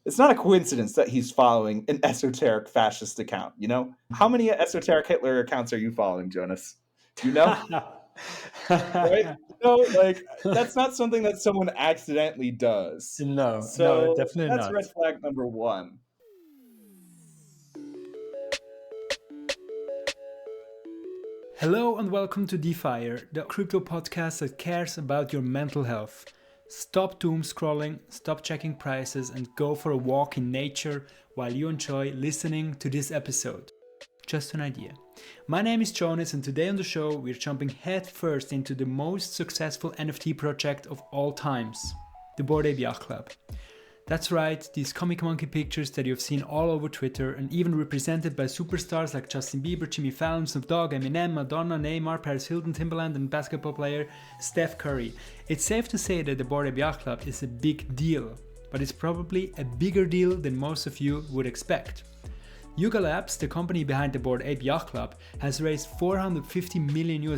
It's not a coincidence that he's following an esoteric fascist account, you know? How many esoteric Hitler accounts are you following, Jonas? You know? Right? Like, that's not something that someone accidentally does. No, So definitely that's not. red flag number one. Hello and welcome to DeFire, the crypto podcast that cares about your mental health. Stop doom scrolling, stop checking prices, and go for a walk in nature while you enjoy listening to this episode. Just an idea. My name is Jonas, and today on the show we're jumping headfirst into the most successful NFT project of all times, the Bored Ape Yacht Club. That's right, these comic monkey pictures that you've seen all over Twitter and even represented by superstars like Justin Bieber, Jimmy Fallon, Snoop Dogg, Eminem, Madonna, Neymar, Paris Hilton, Timbaland, and basketball player Steph Curry. It's safe to say that the Bored Ape Yacht Club is a big deal, but it's probably a bigger deal than most of you would expect. Yuga Labs, the company behind the Bored Ape Yacht Club, has raised $450 million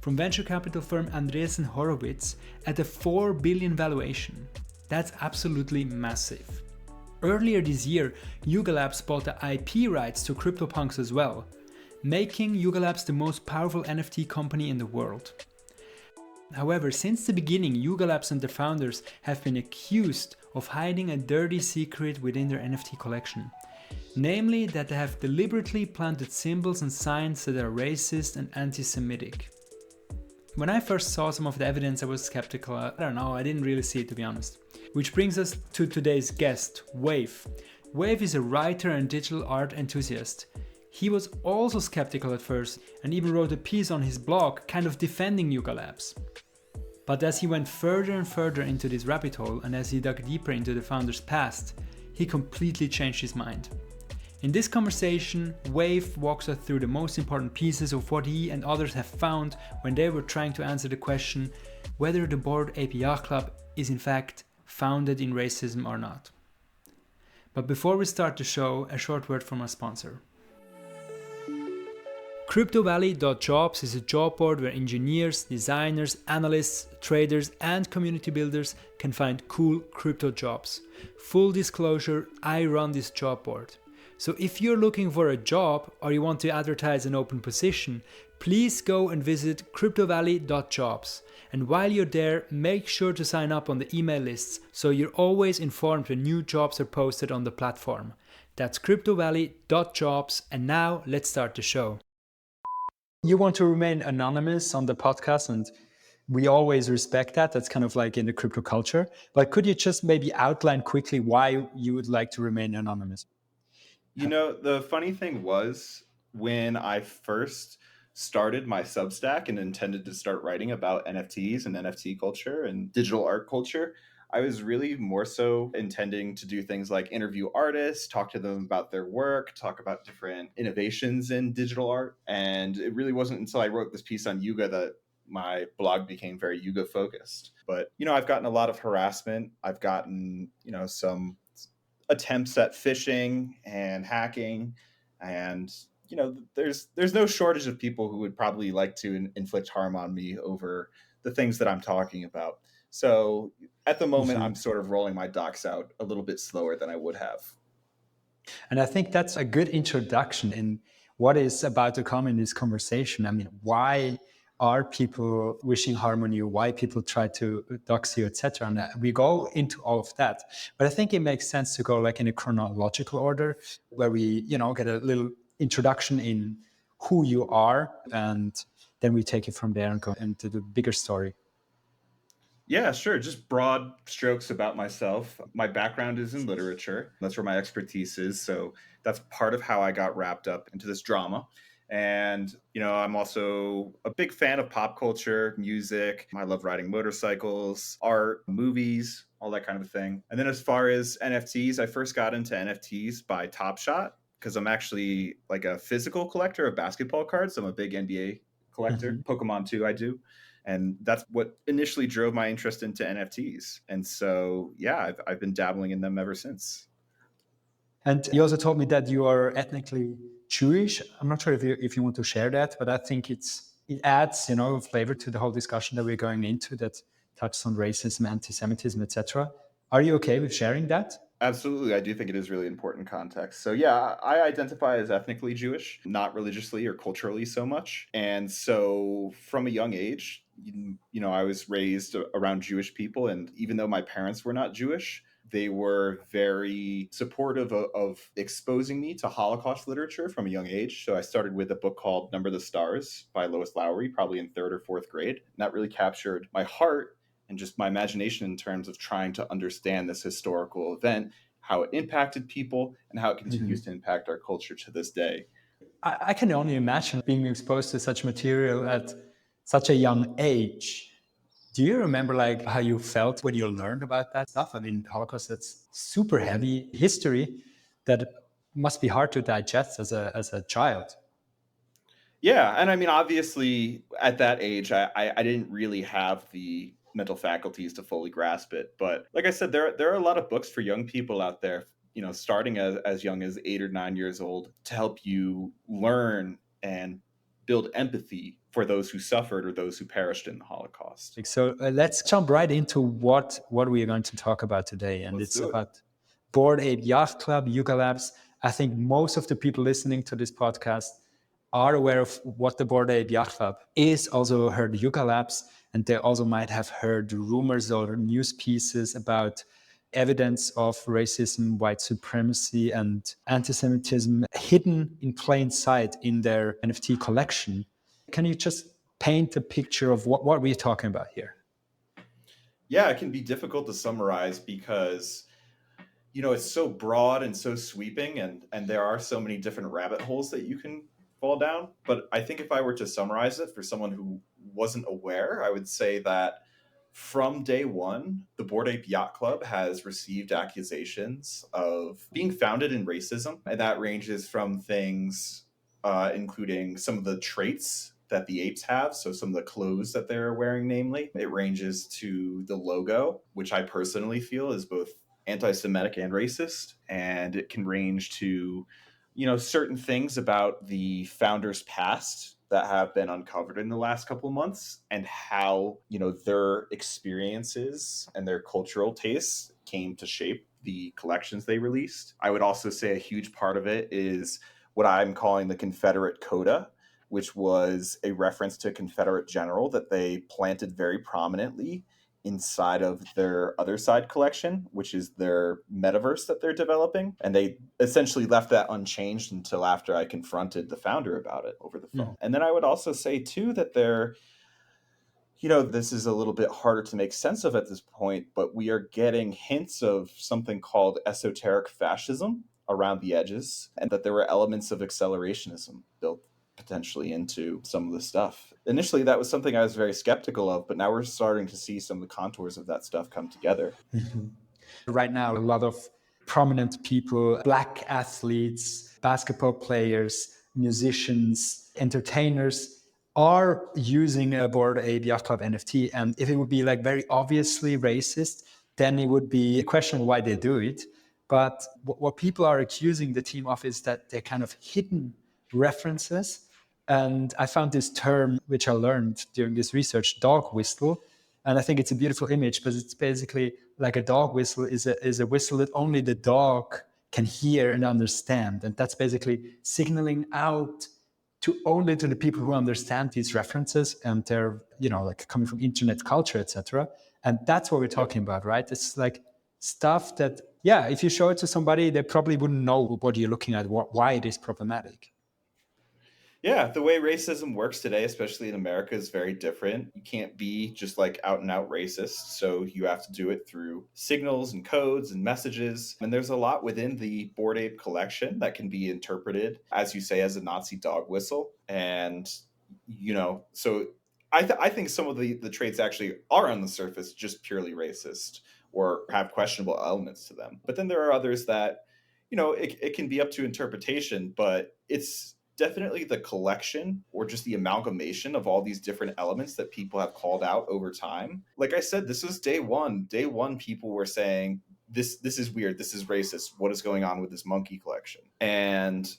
from venture capital firm Andreessen Horowitz at a $4 billion valuation. That's absolutely massive. Earlier this year, Yuga Labs bought the IP rights to CryptoPunks as well, making Yuga Labs the most powerful NFT company in the world. However, since the beginning, Yuga Labs and the founders have been accused of hiding a dirty secret within their NFT collection. Namely, that they have deliberately planted symbols and signs that are racist and antisemitic. When I first saw some of the evidence, I was skeptical. I didn't really see it, to be honest. Which brings us to today's guest, Wave. Wave is a writer and digital art enthusiast. He was also skeptical at first and even wrote a piece on his blog kind of defending Yuga Labs. But as he went further and further into this rabbit hole and as he dug deeper into the founder's past, he completely changed his mind. In this conversation, Wave walks us through the most important pieces of what he and others have found when they were trying to answer the question whether the Bored Ape Yacht Club is in fact founded in racism or not. But before we start the show, a short word from our sponsor. CryptoValley.jobs is a job board where engineers, designers, analysts, traders, and community builders can find cool crypto jobs. Full disclosure, I run this job board. So if you're looking for a job or you want to advertise an open position, please go and visit CryptoValley.jobs. And while you're there, make sure to sign up on the email lists so you're always informed when new jobs are posted on the platform. That's CryptoValley.jobs, and now let's start the show. You want to remain anonymous on the podcast, and we always respect that. That's kind of like in the crypto culture. But could you just maybe outline quickly why you would like to remain anonymous? You know, the funny thing was when I first started my Substack and intended to start writing about NFTs and NFT culture and digital art culture, I was really more so intending to do things like interview artists, talk to them about their work, talk about different innovations in digital art. And it really wasn't until I wrote this piece on Yuga that my blog became very Yuga focused. But, I've gotten a lot of harassment. I've gotten, some attempts at phishing and hacking, and there's no shortage of people who would probably like to inflict harm on me over the things that I'm talking about. So at the moment, I'm sort of rolling my docs out a little bit slower than I would have. And I think that's a good introduction in what is about to come in this conversation. I mean, why are people wishing harm on you? Why people try to dox you, etc. And we go into all of that. But I think it makes sense to go like in a chronological order, where we, get a little introduction in who you are, and then we take it from there and go into the bigger story. Yeah, sure. Just broad strokes about myself. My background is in literature. That's where my expertise is. So that's part of how I got wrapped up into this drama. And, I'm also a big fan of pop culture, music. I love riding motorcycles, art, movies, all that kind of thing. And then as far as NFTs, I first got into NFTs by Top Shot because I'm actually like a physical collector of basketball cards. I'm a big NBA collector. Pokemon too, I do. And that's what initially drove my interest into NFTs. And so, yeah, I've been dabbling in them ever since. And you also told me that you are ethnically Jewish. I'm not sure if you want to share that, but I think it's It adds, flavor to the whole discussion that we're going into that touches on racism, anti-Semitism, etc. Are you okay with sharing that? Absolutely. I do think it is really important context. So, yeah, I identify as ethnically Jewish, not religiously or culturally so much. And so, from a young age, I was raised around Jewish people. And even though my parents were not Jewish, they were very supportive of exposing me to Holocaust literature from a young age. So, I started with a book called Number the Stars by Lois Lowry, probably in third or fourth grade. And that really captured my heart and just my imagination in terms of trying to understand this historical event, how it impacted people, and how it continues to impact our culture to this day. I can only imagine being exposed to such material at such a young age. Do you remember like how you felt when you learned about that stuff? I mean, Holocaust, that's super heavy history that must be hard to digest as a child. Yeah, and I mean, obviously, at that age, I didn't really have the mental faculties to fully grasp it. But like I said, there are a lot of books for young people out there, starting as young as 8 or 9 years old, to help you learn and build empathy for those who suffered or those who perished in the Holocaust. So let's jump right into what we are going to talk about today. And Let's it's do it. about Bored Ape Yacht Club, Yuga Labs. I think most of the people listening to this podcast are aware of what the Bored Ape Yacht Club is, also heard Yuga Labs, and they also might have heard rumors or news pieces about evidence of racism, white supremacy, and anti Semitism hidden in plain sight in their NFT collection. Can you just paint a picture of what we're talking about here? Yeah, it can be difficult to summarize because it's so broad and so sweeping, and there are so many different rabbit holes that you can fall down. But I think if I were to summarize it for someone who wasn't aware, I would say that from day one, the Bored Ape Yacht Club has received accusations of being founded in racism, and that ranges from things including some of the traits that the apes have, so some of the clothes that they're wearing, namely. It ranges to the logo, which I personally feel is both anti-Semitic and racist, and it can range to, certain things about the founders' past that have been uncovered in the last couple of months, and how their experiences and their cultural tastes came to shape the collections they released. I would also say a huge part of it is what I'm calling the Confederate Coda, which was a reference to a Confederate general that they planted very prominently inside of their other side collection, which is their metaverse that they're developing. And they essentially left that unchanged until after I confronted the founder about it over the phone. And then I would also say, too, that this is a little bit harder to make sense of at this point, but we are getting hints of something called esoteric fascism around the edges, and that there were elements of accelerationism built potentially into some of the stuff. Initially, that was something I was very skeptical of, but now we're starting to see some of the contours of that stuff come together. Right now, a lot of prominent people, black athletes, basketball players, musicians, entertainers are using a Bored Ape Yacht Club NFT. And if it would be like very obviously racist, then it would be a question why they do it. But what people are accusing the team of is that they're kind of hidden references. And I found this term, which I learned during this research, dog whistle. And I think it's a beautiful image, but it's basically like a dog whistle is a whistle that only the dog can hear and understand. And that's basically signaling out to only to the people who understand these references and they're, like coming from internet culture, etc. And that's what we're Yep. talking about, right? It's like stuff that, yeah, if you show it to somebody, they probably wouldn't know what you're looking at, why it is problematic. Yeah, the way racism works today, especially in America, is very different. You can't be just like out and out racist. So you have to do it through signals and codes and messages. And there's a lot within the Bored Ape collection that can be interpreted, as you say, as a Nazi dog whistle. And, so I think some of the traits actually are on the surface just purely racist or have questionable elements to them. But then there are others that, it can be up to interpretation, but it's definitely the collection or just the amalgamation of all these different elements that people have called out over time. Like I said, this was day one. Day one, people were saying this is weird, this is racist, what is going on with this monkey collection? And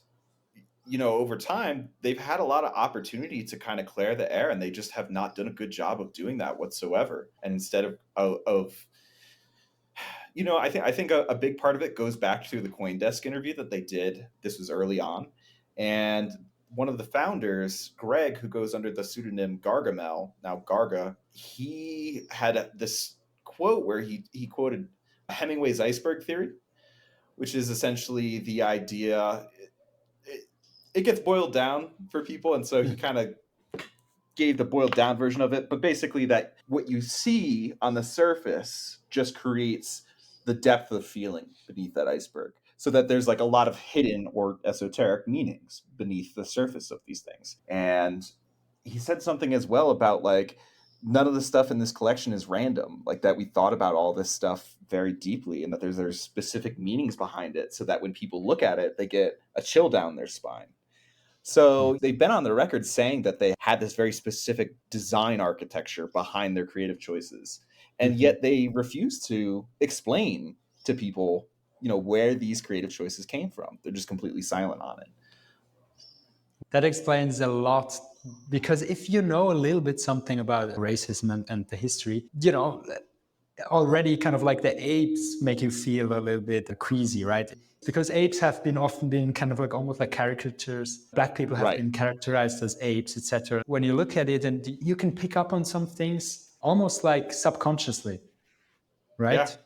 over time, they've had a lot of opportunity to kind of clear the air, and they just have not done a good job of doing that whatsoever. And instead of I think a big part of it goes back to the CoinDesk interview that they did. This was early on, and one of the founders, Greg, who goes under the pseudonym Gargamel, now Garga, he had this quote where he quoted Hemingway's iceberg theory, which is essentially the idea. It gets boiled down for people, and so he kind of gave the boiled down version of it, but basically that what you see on the surface just creates the depth of feeling beneath that iceberg. So that there's like a lot of hidden or esoteric meanings beneath the surface of these things. And he said something as well about like none of the stuff in this collection is random, like that we thought about all this stuff very deeply and that there's specific meanings behind it so that when people look at it, they get a chill down their spine. So they've been on the record saying that they had this very specific design architecture behind their creative choices. And yet they refuse to explain to people, where these creative choices came from. They're just completely silent on it. That explains a lot, because if you know a little bit something about racism and the history, already kind of like the apes make you feel a little bit queasy, right? Because apes have been often been kind of like almost like caricatures. Black people have Right. been characterized as apes, etc. When you look at it, and you can pick up on some things almost like subconsciously, Yeah. right?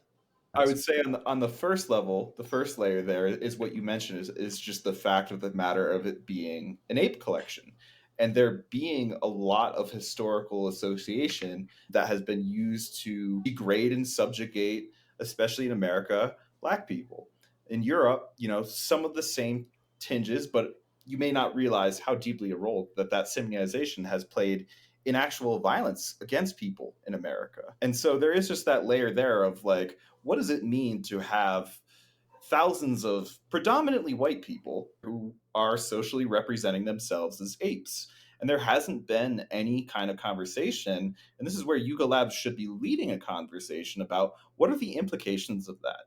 I would say on the first level, the first layer there is what you mentioned is just the fact of the matter of it being an ape collection. And there being a lot of historical association that has been used to degrade and subjugate, especially in America, Black people. In Europe, some of the same tinges, but you may not realize how deeply a role that symbolization has played in actual violence against people in America. And so there is just that layer there of like, what does it mean to have thousands of predominantly white people who are socially representing themselves as apes? And there hasn't been any kind of conversation. And this is where Yuga Labs should be leading a conversation about what are the implications of that,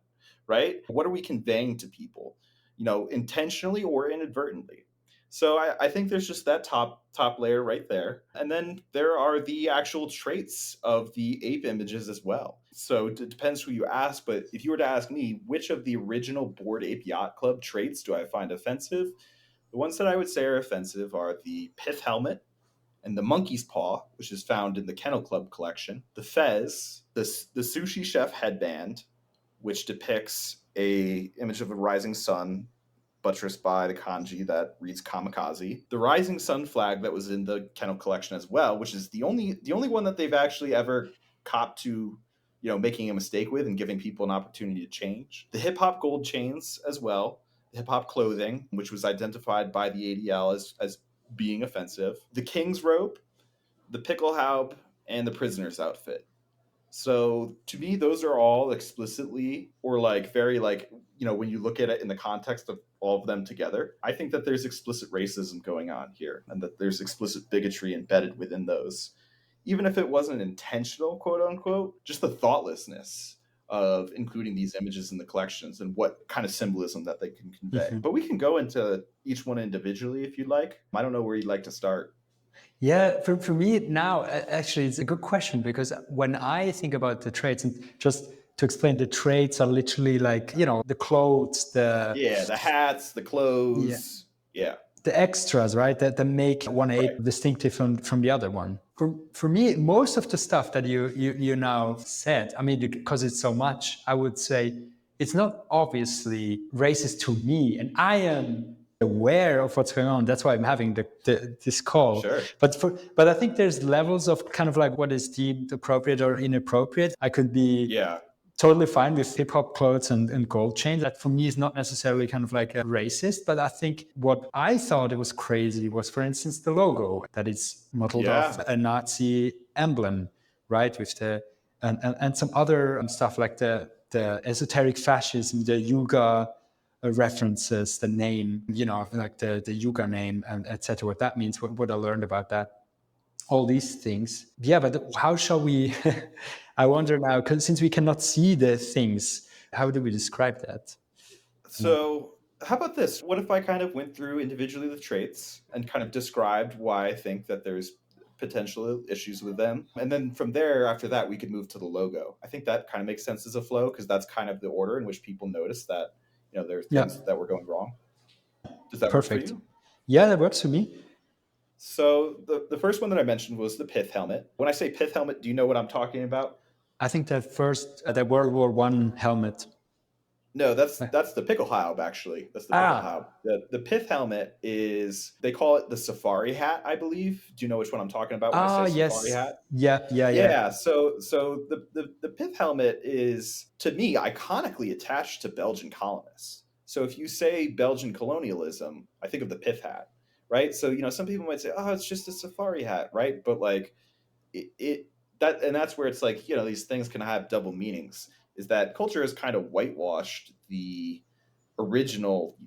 right? What are we conveying to people, intentionally or inadvertently? So I think there's just that top layer right there. And then there are the actual traits of the ape images as well. So it depends who you ask, but if you were to ask me, which of the original Bored Ape Yacht Club traits do I find offensive? The ones that I would say are offensive are the pith helmet and the monkey's paw, which is found in the Kennel Club collection, the fez, the sushi chef headband, which depicts a image of a rising sun buttressed by the kanji that reads kamikaze. The rising sun flag that was in the Kennel collection as well, which is the only one that they've actually ever copped to, making a mistake with and giving people an opportunity to change. The hip hop gold chains as well, the hip hop clothing, which was identified by the ADL as being offensive. The king's robe, the pickelhaube, and the prisoner's outfit. So to me, those are all explicitly or like very like, when you look at it in the context of all of them together, I think that there's explicit racism going on here and that there's explicit bigotry embedded within those. Even if it wasn't intentional, quote unquote, just the thoughtlessness of including these images in the collections and what kind of symbolism that they can convey. But we can go into each one individually if you'd like. I don't know where you'd like to start. Yeah, for me now, actually, it's a good question, because when I think about the traits, and just to explain, the traits are literally like, the clothes, Yeah, the hats, the yeah, clothes. Yeah. the extras, right? That make one ape Right. distinctive from the other one. For me, most of the stuff that you now said, I mean, because it's so much, I would say it's not obviously racist to me, and I am aware of what's going on. That's why I'm having this call. Sure. But I think there's levels of kind of like what is deemed appropriate or inappropriate. I could be Yeah. totally fine with hip hop clothes and gold chains. That for me is not necessarily kind of like a racist, but I think what I thought it was crazy was, for instance, the logo that is modeled off Yeah. a Nazi emblem, right? With and some other stuff like the esoteric fascism, the Yuga references, the name, like the Yuga name, and etc. What that means, what I learned about that, all these things. Yeah, but how shall we? I wonder now, because since we cannot see the things, how do we describe that? So How about this? What if I kind of went through individually the traits and kind of described why I think that there's potential issues with them? And then from there, after that, we could move to the logo. I think that kind of makes sense as a flow because that's kind of the order in which people notice that, there are Yeah, things that were going wrong. Does that work for perfect. you? Yeah, that works for me. So the first one that I mentioned was the pith helmet. When I say pith helmet, do you know what I'm talking about? I think that first, the World War One helmet. No, that's Uh, that's the Pickelhaube, actually. That's the Pickelhaube. Ah, The pith helmet is, they call it the safari hat, I believe. Do you know which one I'm talking about when I say safari yes. hat? Yeah, yeah, yeah. Yeah, so the pith helmet is, to me, iconically attached to Belgian colonists. So if you say Belgian colonialism, I think of the pith hat, right? So some people might say, oh, it's just a safari hat, right? But like it that, and that's where it's like, these things can have double meanings. Is that culture has kind of whitewashed the original,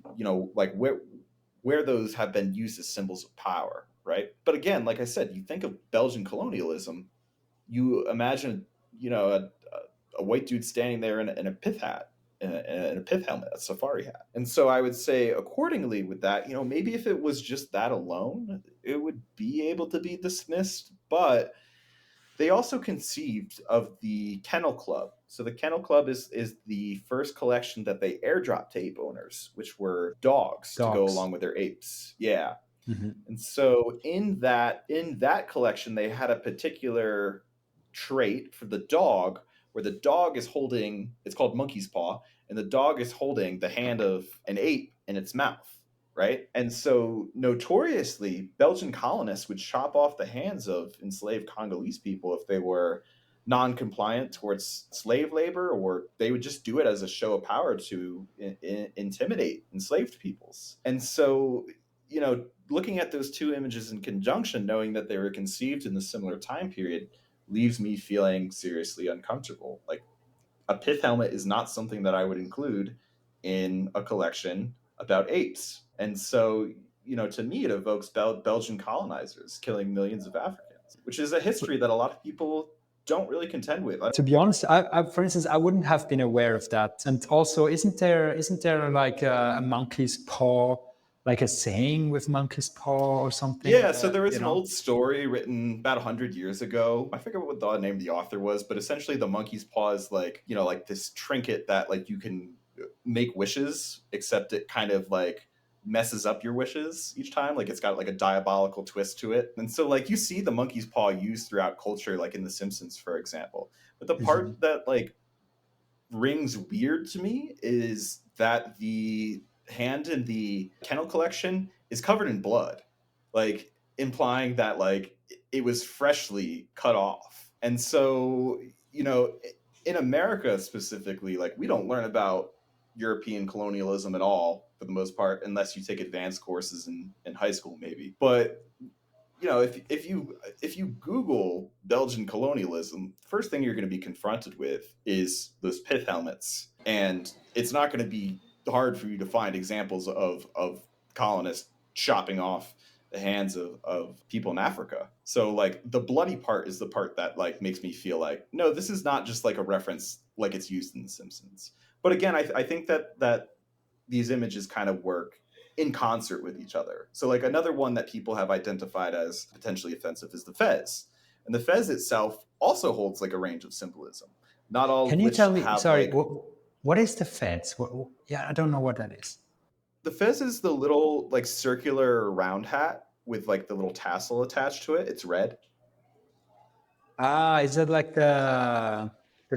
like where those have been used as symbols of power, right? But again, like I said, you think of Belgian colonialism, you imagine, a white dude standing there in a pith hat, in a pith helmet, a safari hat. And so I would say, accordingly, with that, maybe if it was just that alone, it would be able to be dismissed. But they also conceived of the Kennel Club. So the Kennel Club is the first collection that they airdropped to ape owners, which were dogs to go Dogs. along with their apes. Yeah. Hmm. And so in that collection, they had a particular trait for the dog, where the dog is holding, it's called monkey's paw, and the dog is holding the hand of an ape in its mouth, right? And so notoriously, Belgian colonists would chop off the hands of enslaved Congolese people if they were non-compliant towards slave labor, or they would just do it as a show of power to intimidate enslaved peoples. And so, looking at those two images in conjunction, knowing that they were conceived in a similar time period, leaves me feeling seriously uncomfortable. Like, a pith helmet is not something that I would include in a collection about apes. And so, to me, it evokes Belgian colonizers killing millions of Africans, which is a history that a lot of people don't really contend with. To be honest, for instance, I wouldn't have been aware of that. And also, isn't there like a monkey's paw, like a saying with monkey's paw or something? Yeah, so there was an old story written about 100 years ago. I forget what the name of the author was, but essentially the monkey's paw is like, like this trinket that like you can make wishes, except it kind of like messes up your wishes each time. Like it's got like a diabolical twist to it. And so like you see the monkey's paw used throughout culture, like in The Simpsons, for example. But the part Mhm. that like rings weird to me is that the hand in the kennel collection is covered in blood, like implying that like it was freshly cut off. And so, in America specifically, like we don't learn about European colonialism at all for the most part, unless you take advanced courses in high school, maybe. But if you Google Belgian colonialism, first thing you're going to be confronted with is those pith helmets, and it's not going to be hard for you to find examples of colonists chopping off the hands of people in Africa. So like the bloody part is the part that like makes me feel like, no, this is not just like a reference like it's used in The Simpsons. But again, I think that these images kind of work in concert with each other. So, like another one that people have identified as potentially offensive is the fez. And the fez itself also holds like a range of symbolism, not all Can of you which tell me? have Sorry, like, what is the fence? Yeah, I don't know what that is. the fez is the little like circular round hat with like the little tassel attached to it. It's red. Ah, is that like the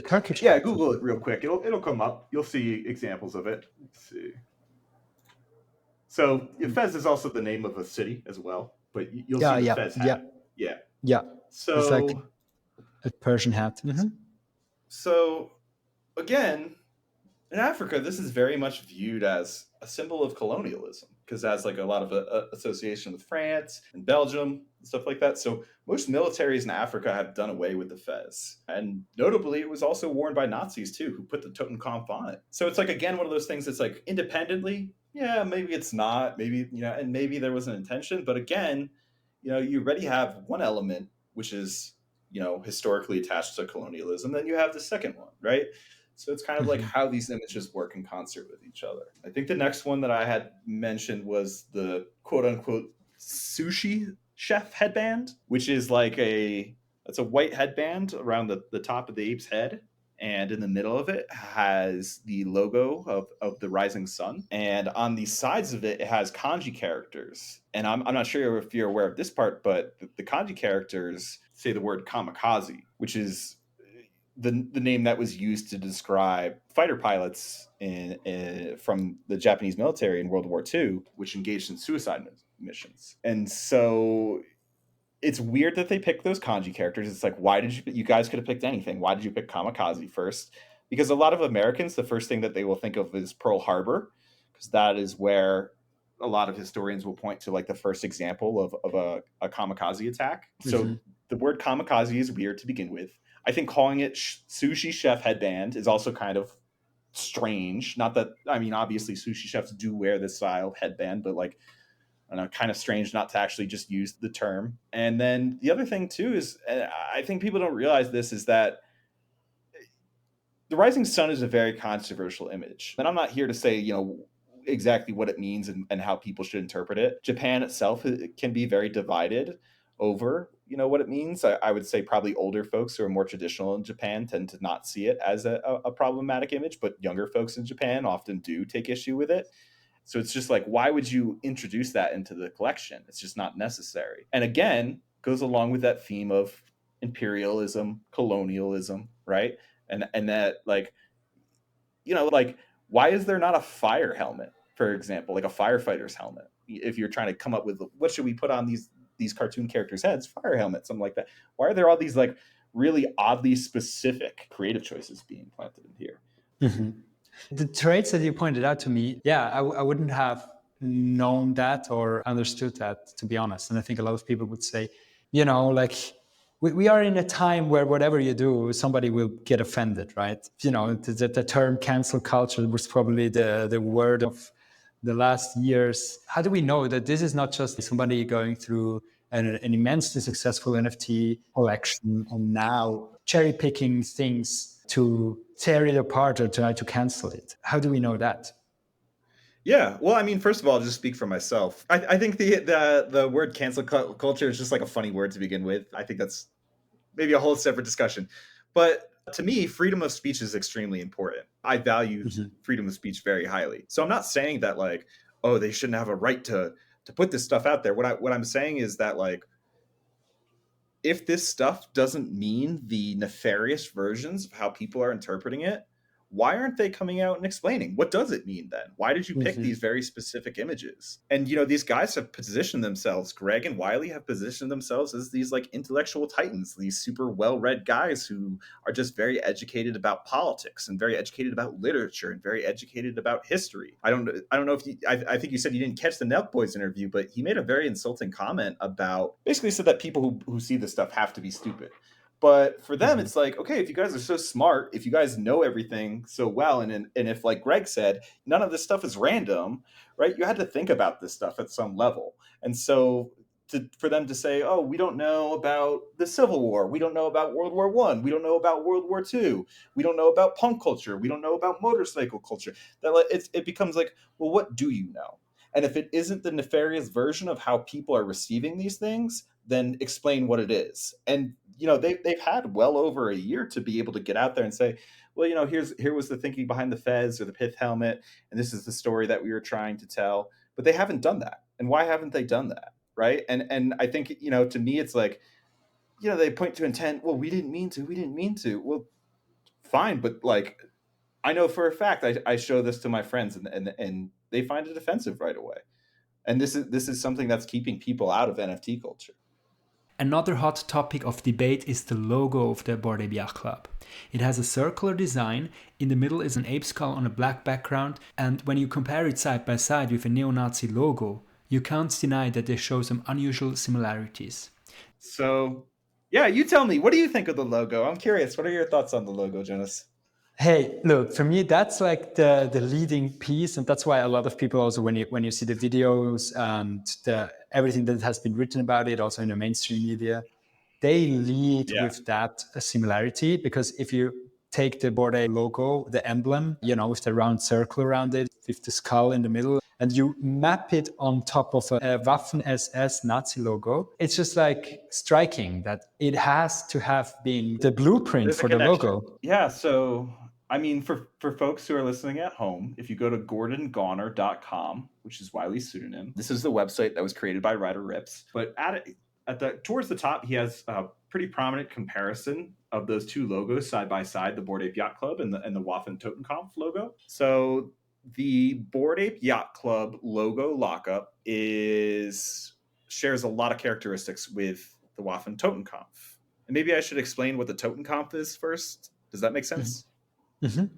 Turkish Yeah, hat? Google it real quick. It'll come up. You'll see examples of it. Let's see. So Fez is also the name of a city as well, but you'll see Yeah, the yeah, Fez yeah, hat. Yeah. yeah. It's like So a Persian hat. so again, in Africa, this is very much viewed as a symbol of colonialism because it has like a lot of association with France and Belgium and stuff like that. So most militaries in Africa have done away with the fez, and notably, it was also worn by Nazis too, who put the Totenkopf on it. So it's like again one of those things that's like independently, yeah, maybe it's not, maybe and maybe there was an intention, but again, you already have one element which is historically attached to colonialism, then you have the second one, right? So it's kind of like how these images work in concert with each other. I think the next one that I had mentioned was the quote unquote sushi chef headband, which is like it's a white headband around the top of the ape's head. And in the middle of it has the logo of the rising sun. And on the sides of it, it has kanji characters. And I'm not sure if you're aware of this part, but the kanji characters say the word kamikaze, which is the name that was used to describe fighter pilots from the Japanese military in World War II, which engaged in suicide missions. And so it's weird that they picked those kanji characters. It's like, why did you guys could have picked anything? Why did you pick kamikaze first? Because a lot of Americans, the first thing that they will think of is Pearl Harbor, because that is where a lot of historians will point to like the first example of a kamikaze attack. So the word kamikaze is weird to begin with. I think calling it sushi chef headband is also kind of strange. Not that, I mean, obviously sushi chefs do wear this style headband, but like, I don't know, kind of strange not to actually just use the term. And then the other thing too is, I think people don't realize this, is that the rising sun is a very controversial image. And I'm not here to say, exactly what it means and how people should interpret it. Japan itself can be very divided over, what it means. I would say probably older folks who are more traditional in Japan tend to not see it as a problematic image, but younger folks in Japan often do take issue with it. So it's just like, why would you introduce that into the collection? It's just not necessary. And again, goes along with that theme of imperialism, colonialism, right? And that like, like, why is there not a fire helmet, for example, like a firefighter's helmet? If you're trying to come up with what should we put on these cartoon characters' heads, fire helmets, something like that. Why are there all these like really oddly specific creative choices being planted in here? The traits that you pointed out to me, yeah, I wouldn't have known that or understood that, to be honest. And I think a lot of people would say, like, we are in a time where whatever you do, somebody will get offended, right? The term cancel culture was probably the word of the last years. How do we know that this is not just somebody going through an immensely successful NFT collection and now cherry picking things to tear it apart or try to cancel it? How do we know that? Yeah, well, I mean, first of all, I'll just speak for myself. I think the word cancel culture is just like a funny word to begin with. I think that's maybe a whole separate discussion. But to me, freedom of speech is extremely important. I value freedom of speech very highly. So I'm not saying that like, oh, they shouldn't have a right to put this stuff out there. What I'm saying is that like, if this stuff doesn't mean the nefarious versions of how people are interpreting it, why aren't they coming out and explaining what does it mean then? Why did you pick these very specific images? And these guys have positioned themselves, Greg and Wiley have positioned themselves as these like intellectual titans, these super well-read guys who are just very educated about politics and very educated about literature and very educated about history. I don't know if I think you said you didn't catch the Nelk Boys interview, but he made a very insulting comment about, basically said that people who see this stuff have to be stupid. But for them, it's like, okay, if you guys are so smart, if you guys know everything so well, and if, like Greg said, none of this stuff is random, right? You had to think about this stuff at some level. And so for them to say, oh, we don't know about the Civil War, we don't know about World War I, we don't know about World War II, we don't know about punk culture, we don't know about motorcycle culture, that it becomes like, well, what do you know? And if it isn't the nefarious version of how people are receiving these things, then explain what it is. And they've had well over a year to be able to get out there and say, well, here was the thinking behind the Fez or the pith helmet, and this is the story that we were trying to tell. But they haven't done that. And why haven't they done that? Right. And I think, to me, it's like, they point to intent. Well, we didn't mean to. Well, fine, but like, I know for a fact I show this to my friends and they find it offensive right away. And this is something that's keeping people out of NFT culture. Another hot topic of debate is the logo of the Bored Ape Yacht Club. It has a circular design, in the middle is an ape skull on a black background, and when you compare it side by side with a neo-Nazi logo, you can't deny that they show some unusual similarities. So, yeah, you tell me, what do you think of the logo? I'm curious, what are your thoughts on the logo, Jonas? Hey, look, for me, that's like the leading piece. And that's why a lot of people also, when you see the videos and everything that has been written about it, also in the mainstream media, they lead with that similarity. Because if you take the Bored Ape logo, the emblem, with the round circle around it, with the skull in the middle, and you map it on top of a Waffen SS Nazi logo. It's just like striking that it has to have been the blueprint There's a for the connection. logo. Yeah, so I mean, for folks who are listening at home, if you go to gordongoner.com, which is Wiley's pseudonym, this is the website that was created by Ryder Rips. But towards the top, he has a pretty prominent comparison of those two logos side by side, the Bored Ape Yacht Club and the Waffen Totenkampf logo. So the Bored Ape Yacht Club logo lockup shares a lot of characteristics with the Waffen Totenkampf. And maybe I should explain what the Totenkampf is first. Does that make sense?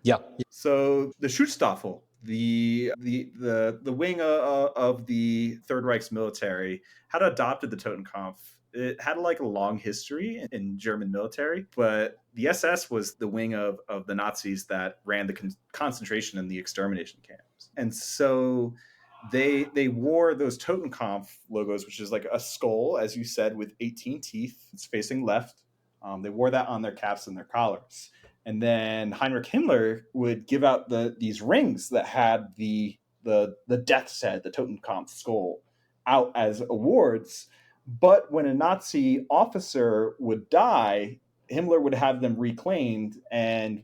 Yeah. So the Schutzstaffel, the wing of the Third Reich's military, had adopted the Totenkampf. It had like a long history in German military, but the SS was the wing of the Nazis that ran the concentration and the extermination camps. And so they wore those Totenkampf logos, which is like a skull, as you said, with 18 teeth. It's facing left. They wore that on their caps and their collars. And then Heinrich Himmler would give out these rings that had the death's head, the Totenkampf skull, out as awards. But when a Nazi officer would die, Himmler would have them reclaimed and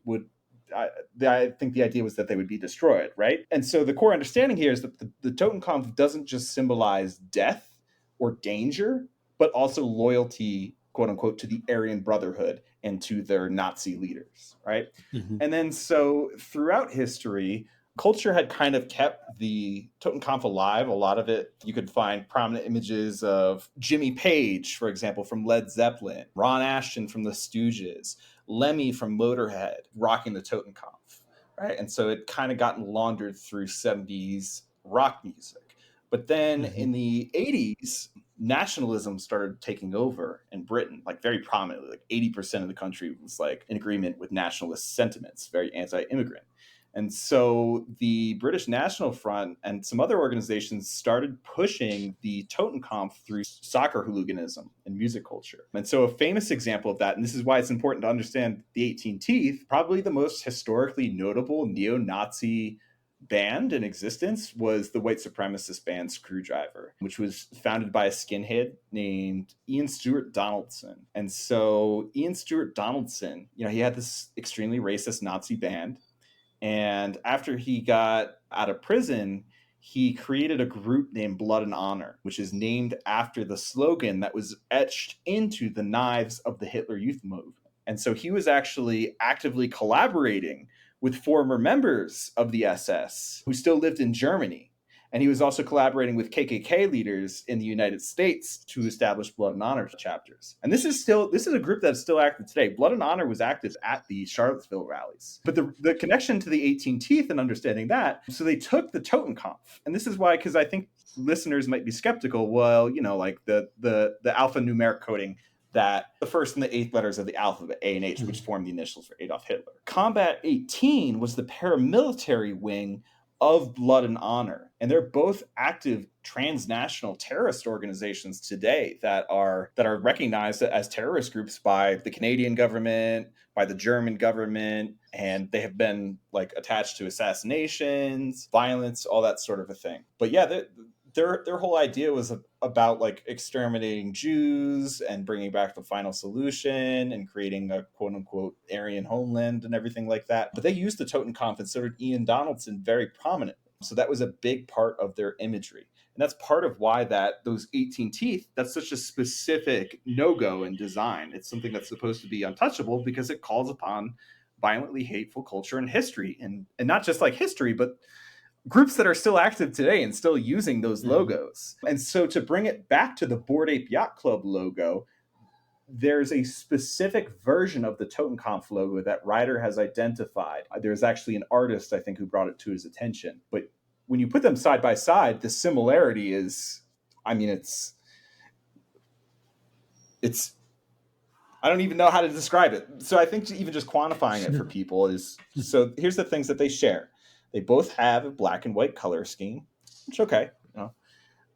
I think the idea was that they would be destroyed, right? And so the core understanding here is that the Totenkampf doesn't just symbolize death or danger, but also loyalty, quote unquote, to the Aryan Brotherhood and to their Nazi leaders, right? Mm-hmm. And then so throughout history, culture had kind of kept the Totenkampf alive. A lot of it, you could find prominent images of Jimmy Page, for example, from Led Zeppelin, Ron Asheton from the Stooges, Lemmy from Motorhead, rocking the Totenkampf, right? And so it kind of gotten laundered through 70s rock music. But then in the 80s, nationalism started taking over in Britain, like very prominently. Like 80% of the country was like in agreement with nationalist sentiments, very anti-immigrant. And so the British National Front and some other organizations started pushing the Totenkampf through soccer hooliganism and music culture. And so a famous example of that, and this is why it's important to understand the 18 Teeth, probably the most historically notable neo-Nazi band in existence was the white supremacist band Screwdriver, which was founded by a skinhead named Ian Stewart Donaldson. And so Ian Stewart Donaldson, he had this extremely racist Nazi band. And after he got out of prison, he created a group named Blood and Honor, which is named after the slogan that was etched into the knives of the Hitler Youth Movement. And so he was actually actively collaborating with former members of the SS who still lived in Germany. And he was also collaborating with KKK leaders in the United States to establish Blood and Honor chapters. And this is a group that's still active today. Blood and Honor was active at the Charlottesville rallies. But the connection to the 18 Teeth and understanding that, so they took the Totenkampf. And this is why, because I think listeners might be skeptical, well, like the alphanumeric coding, that the first and the eighth letters of the alphabet, A and H, which form the initials for Adolf Hitler. Combat 18 was the paramilitary wing of Blood and Honor. And they're both active transnational terrorist organizations today that are recognized as terrorist groups by the Canadian government, by the German government, and they have been like attached to assassinations, violence, all that sort of a thing. But yeah, their whole idea was about like exterminating Jews and bringing back the final solution and creating a quote unquote Aryan homeland and everything like that. But they used the Totenkampf and so did Ian Donaldson very prominently. So that was a big part of their imagery. And that's part of why those 18 teeth, that's such a specific no-go in design. It's something that's supposed to be untouchable because it calls upon violently hateful culture and history. And not just like history, but groups that are still active today and still using those logos. And so to bring it back to the Bored Ape Yacht Club logo, there's a specific version of the Totenkampf logo that Ryder has identified. There's actually an artist, I think, who brought it to his attention. But when you put them side by side, the similarity is, it's I don't even know how to describe it. So I think even just quantifying it for people is, so here's the things that they share. They both have a black and white color scheme, which okay.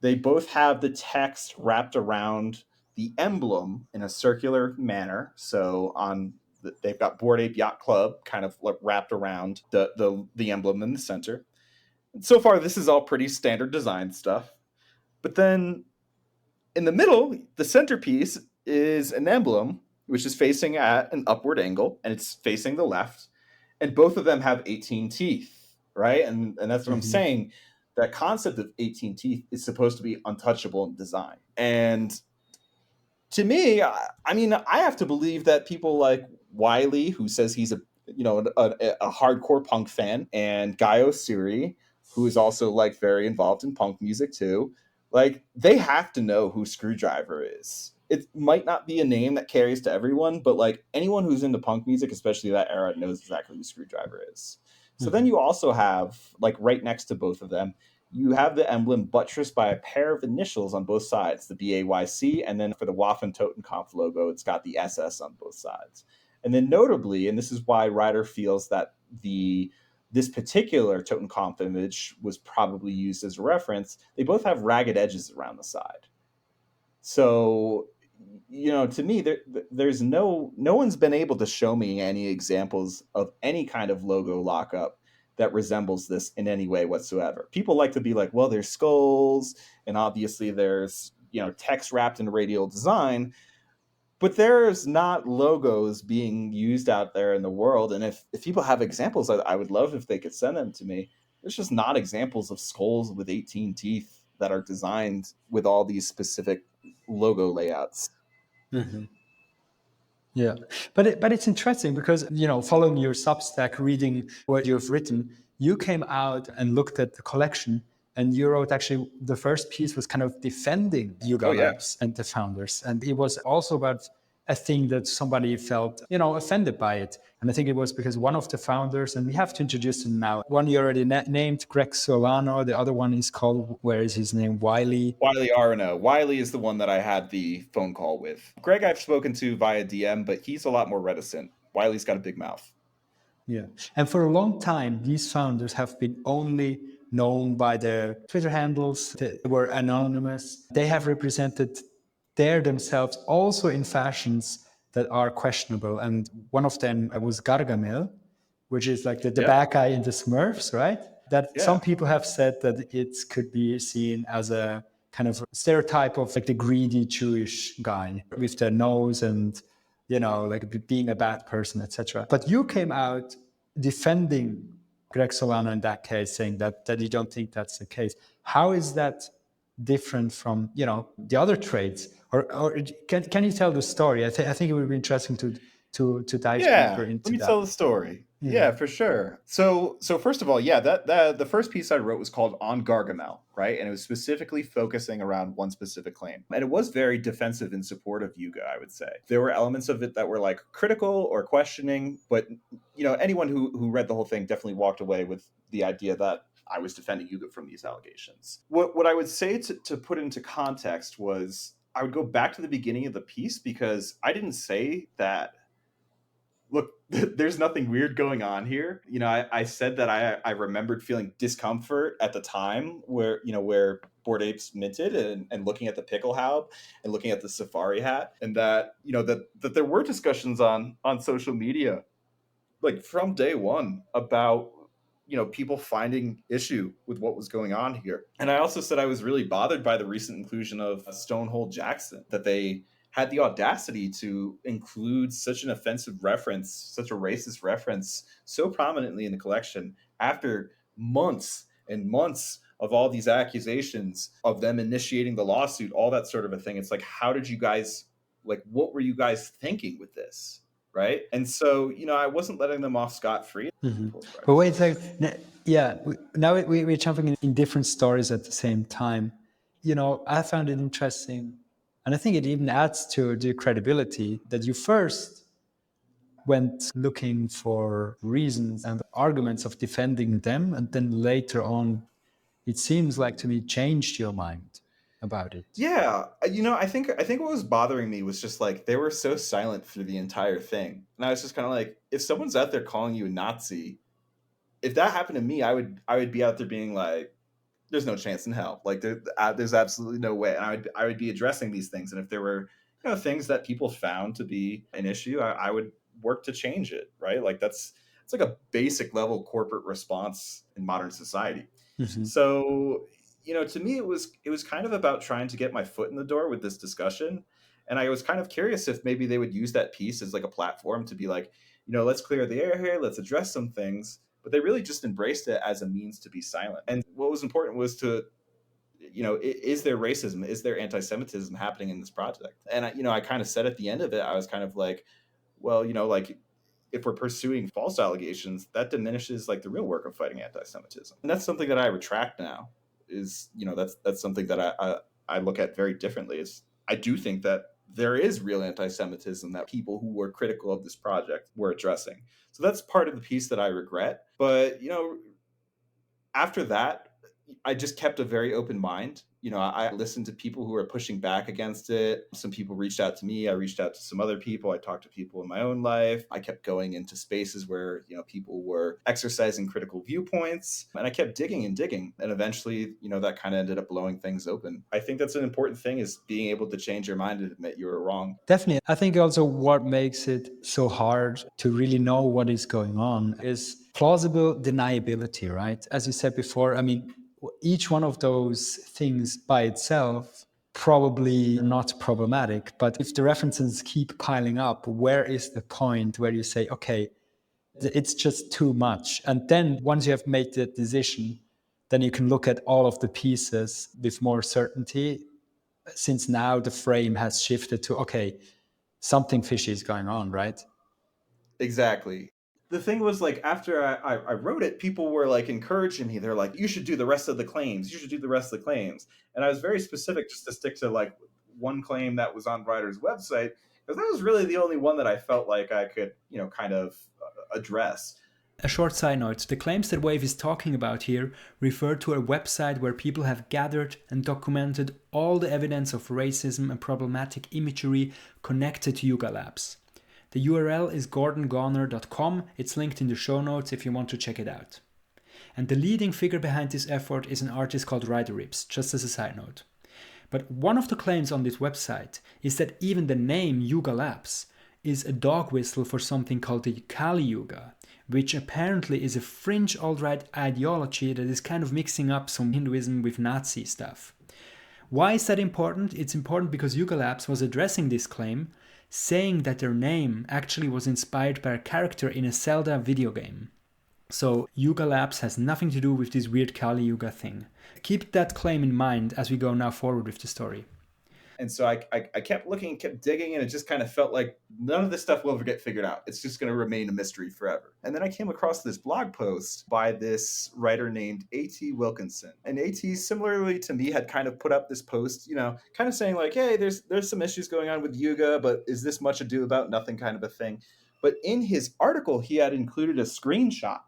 They both have the text wrapped around the emblem in a circular manner. So on they've got Bored Ape Yacht Club kind of wrapped around the emblem in the center. And so far, this is all pretty standard design stuff. But then in the middle, the centerpiece is an emblem which is facing at an upward angle, and it's facing the left, and both of them have 18 teeth, right? And that's what I'm Mm-hmm. saying. That concept of 18 teeth is supposed to be untouchable in design. And to me, I mean, I have to believe that people like Wiley, who says he's a hardcore punk fan, and Gaio Siri, who is also like very involved in punk music too, like they have to know who Screwdriver is. It might not be a name that carries to everyone, but like anyone who's into punk music, especially that era, knows exactly who Screwdriver is. So then Mm-hmm. you also have, like, right next to both of them, you have the emblem buttressed by a pair of initials on both sides, the BAYC, and then for the Waffen Totenkopf logo, it's got the SS on both sides. And then notably, and this is why Ryder feels that this particular Totenkopf image was probably used as a reference, they both have ragged edges around the side. So, to me, there's no one's been able to show me any examples of any kind of logo lockup that resembles this in any way whatsoever. People like to be like, well, there's skulls, and obviously there's text wrapped in radial design, but there's not logos being used out there in the world. And if people have examples, I would love if they could send them to me. There's just not examples of skulls with 18 teeth that are designed with all these specific logo layouts. Mm-hmm. Yeah, but it's interesting because following your Substack, reading what you've written, you came out and looked at the collection, and you wrote actually the first piece was kind of defending Yuga Oh yeah. Labs and the founders, and it was also about a thing that somebody felt offended by it, and I think it was because one of the founders, and we have to introduce him now. One you already named, Greg Solano. The other one is called, where is his name? Wiley. Wiley Arno. Wiley is the one that I had the phone call with. Greg I've spoken to via DM, but he's a lot more reticent. Wiley's got a big mouth. Yeah. And for a long time, these founders have been only known by their Twitter handles. They were anonymous. They have represented themselves also in fashions that are questionable. And one of them was Gargamel, which is like the Yeah. bad guy in the Smurfs, right? That some Yeah. people have said that it could be seen as a kind of stereotype of like the greedy Jewish guy with the nose and like being a bad person, etc. But you came out defending Greg Solano in that case, saying that you don't think that's the case. How is that different from the other trades? Or can you tell the story? I think it would be interesting to dive deeper Yeah, let into me that. tell the story. Yeah. Yeah, for sure. So first of all, yeah, that the first piece I wrote was called On Gargamel, right? And it was specifically focusing around one specific claim. And it was very defensive in support of Yuga, I would say. There were elements of it that were like critical or questioning, but anyone who read the whole thing definitely walked away with the idea that I was defending Yuga from these allegations. What I would say to put into context was I would go back to the beginning of the piece because I didn't say that look, there's nothing weird going on here. I said that I remembered feeling discomfort at the time where Bored Apes minted and looking at the pickle haub and looking at the safari hat, and that that there were discussions on social media like from day one about people finding issue with what was going on here. And I also said I was really bothered by the recent inclusion of Stonehole Jackson, that they had the audacity to include such an offensive reference, such a racist reference, so prominently in the collection after months and months of all these accusations of them initiating the lawsuit, all that sort of a thing. It's like, how did you guys, like, what were you guys thinking with this? Right. And so, I wasn't letting them off scot free. Mm-hmm. But wait a second. Yeah, now we're jumping in different stories at the same time. I found it interesting, and I think it even adds to the credibility that you first went looking for reasons and arguments of defending them, and then later on, it seems like to me changed your mind about it. Yeah, I think what was bothering me was just like they were so silent through the entire thing, and I was just kind of like, if someone's out there calling you a Nazi, if that happened to me, I would be out there being like, there's no chance in hell, like there's absolutely no way, and I would be addressing these things, and if there were things that people found to be an issue, I would work to change it, right? Like that's it's like a basic level corporate response in modern society. Mhm. So, to me it was kind of about trying to get my foot in the door with this discussion. And I was kind of curious if maybe they would use that piece as like a platform to be like, let's clear the air here, let's address some things. But they really just embraced it as a means to be silent. And what was important was to, is there racism? Is there anti-Semitism happening in this project? And I kind of said at the end of it, I was kind of like, well, like if we're pursuing false allegations, that diminishes like the real work of fighting anti-Semitism. And that's something that I retract now. Is that's something that I look at very differently. Is I do think that there is real anti-Semitism that people who were critical of this project were addressing. So that's part of the piece that I regret. But after that, I just kept a very open mind. I listened to people who were pushing back against it. Some people reached out to me. I reached out to some other people. I talked to people in my own life. I kept going into spaces where, people were exercising critical viewpoints. And I kept digging and digging. And eventually, that kind of ended up blowing things open. I think that's an important thing, is being able to change your mind and admit you were wrong. Definitely. I think also what makes it so hard to really know what is going on is plausible deniability, right? As you said before, I mean, each one of those things by itself probably not problematic, but if the references keep piling up, where is the point where you say, okay, it's just too much? And then once you have made the decision, then you can look at all of the pieces with more certainty, since now the frame has shifted to, okay, something fishy is going on, right? Exactly. The thing was, like, after I wrote it, people were like encouraging me. They're like, you should do the rest of the claims. You should do the rest of the claims. And I was very specific just to stick to like one claim that was on Ryder's website, because that was really the only one that I felt like I could, kind of address. A short side note, the claims that Wave is talking about here refer to a website where people have gathered and documented all the evidence of racism and problematic imagery connected to Yuga Labs. The URL is gordongoner.com. It's linked in the show notes if you want to check it out. And the leading figure behind this effort is an artist called Ryder Rips, just as a side note. But one of the claims on this website is that even the name Yuga Labs is a dog whistle for something called the Kali Yuga, which apparently is a fringe alt-right ideology that is kind of mixing up some Hinduism with Nazi stuff. Why is that important? It's important because Yuga Labs was addressing this claim, saying that their name actually was inspired by a character in a Zelda video game. So Yuga Labs has nothing to do with this weird Kali Yuga thing. Keep that claim in mind as we go now forward with the story. And so I kept looking, kept digging, and it just kind of felt like none of this stuff will ever get figured out. It's just going to remain a mystery forever. And then I came across this blog post by this writer named A.T. Wilkinson. And A.T., similarly to me, had kind of put up this post, kind of saying like, hey, there's some issues going on with Yuga, but is this much ado about nothing kind of a thing. But in his article, he had included a screenshot.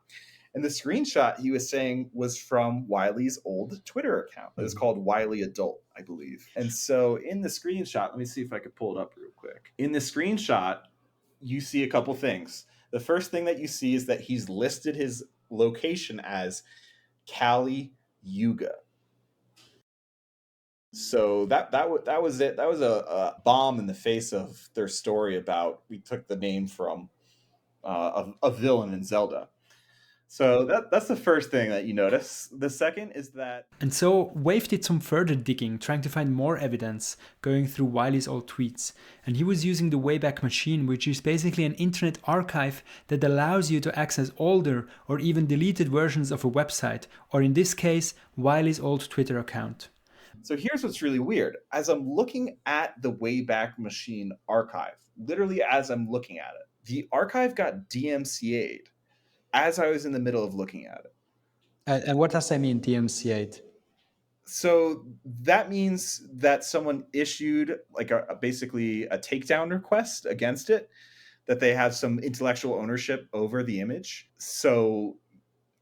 And the screenshot he was saying was from Wiley's old Twitter account. It was called Wiley Adult, I believe. And so in the screenshot, let me see if I could pull it up real quick. In the screenshot, you see a couple things. The first thing that you see is that he's listed his location as Kali Yuga. So that was it. That was a bomb in the face of their story about we took the name from a villain in Zelda. So that's the first thing that you notice. The second is that... And so Wave did some further digging, trying to find more evidence, going through Wiley's old tweets. And he was using the Wayback Machine, which is basically an internet archive that allows you to access older or even deleted versions of a website, or in this case, Wiley's old Twitter account. So here's what's really weird. As I'm looking at the Wayback Machine archive, literally as I'm looking at it, the archive got DMCA'd as I was in the middle of looking at it. And what does that mean, DMCA'd? So that means that someone issued like basically a takedown request against it, that they have some intellectual ownership over the image. So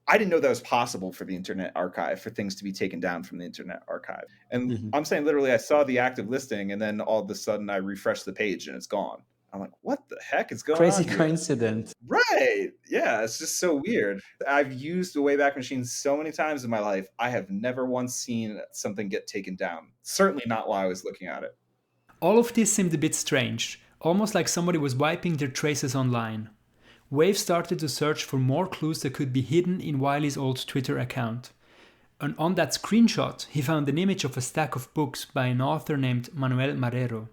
I didn't know that was possible for the Internet Archive, for things to be taken down from the Internet Archive. And I'm saying literally I saw the active listing and then all of a sudden I refreshed the page and it's gone. I'm like, what the heck is going on Crazy here? coincidence. Right. Yeah, it's just so weird. I've used the Wayback Machine so many times in my life. I have never once seen something get taken down. Certainly not while I was looking at it. All of this seemed a bit strange. almost like somebody was wiping their traces online. Wave started to search for more clues that could be hidden in Wiley's old Twitter account. And on that screenshot, he found an image of a stack of books by an author named Manuel Marrero.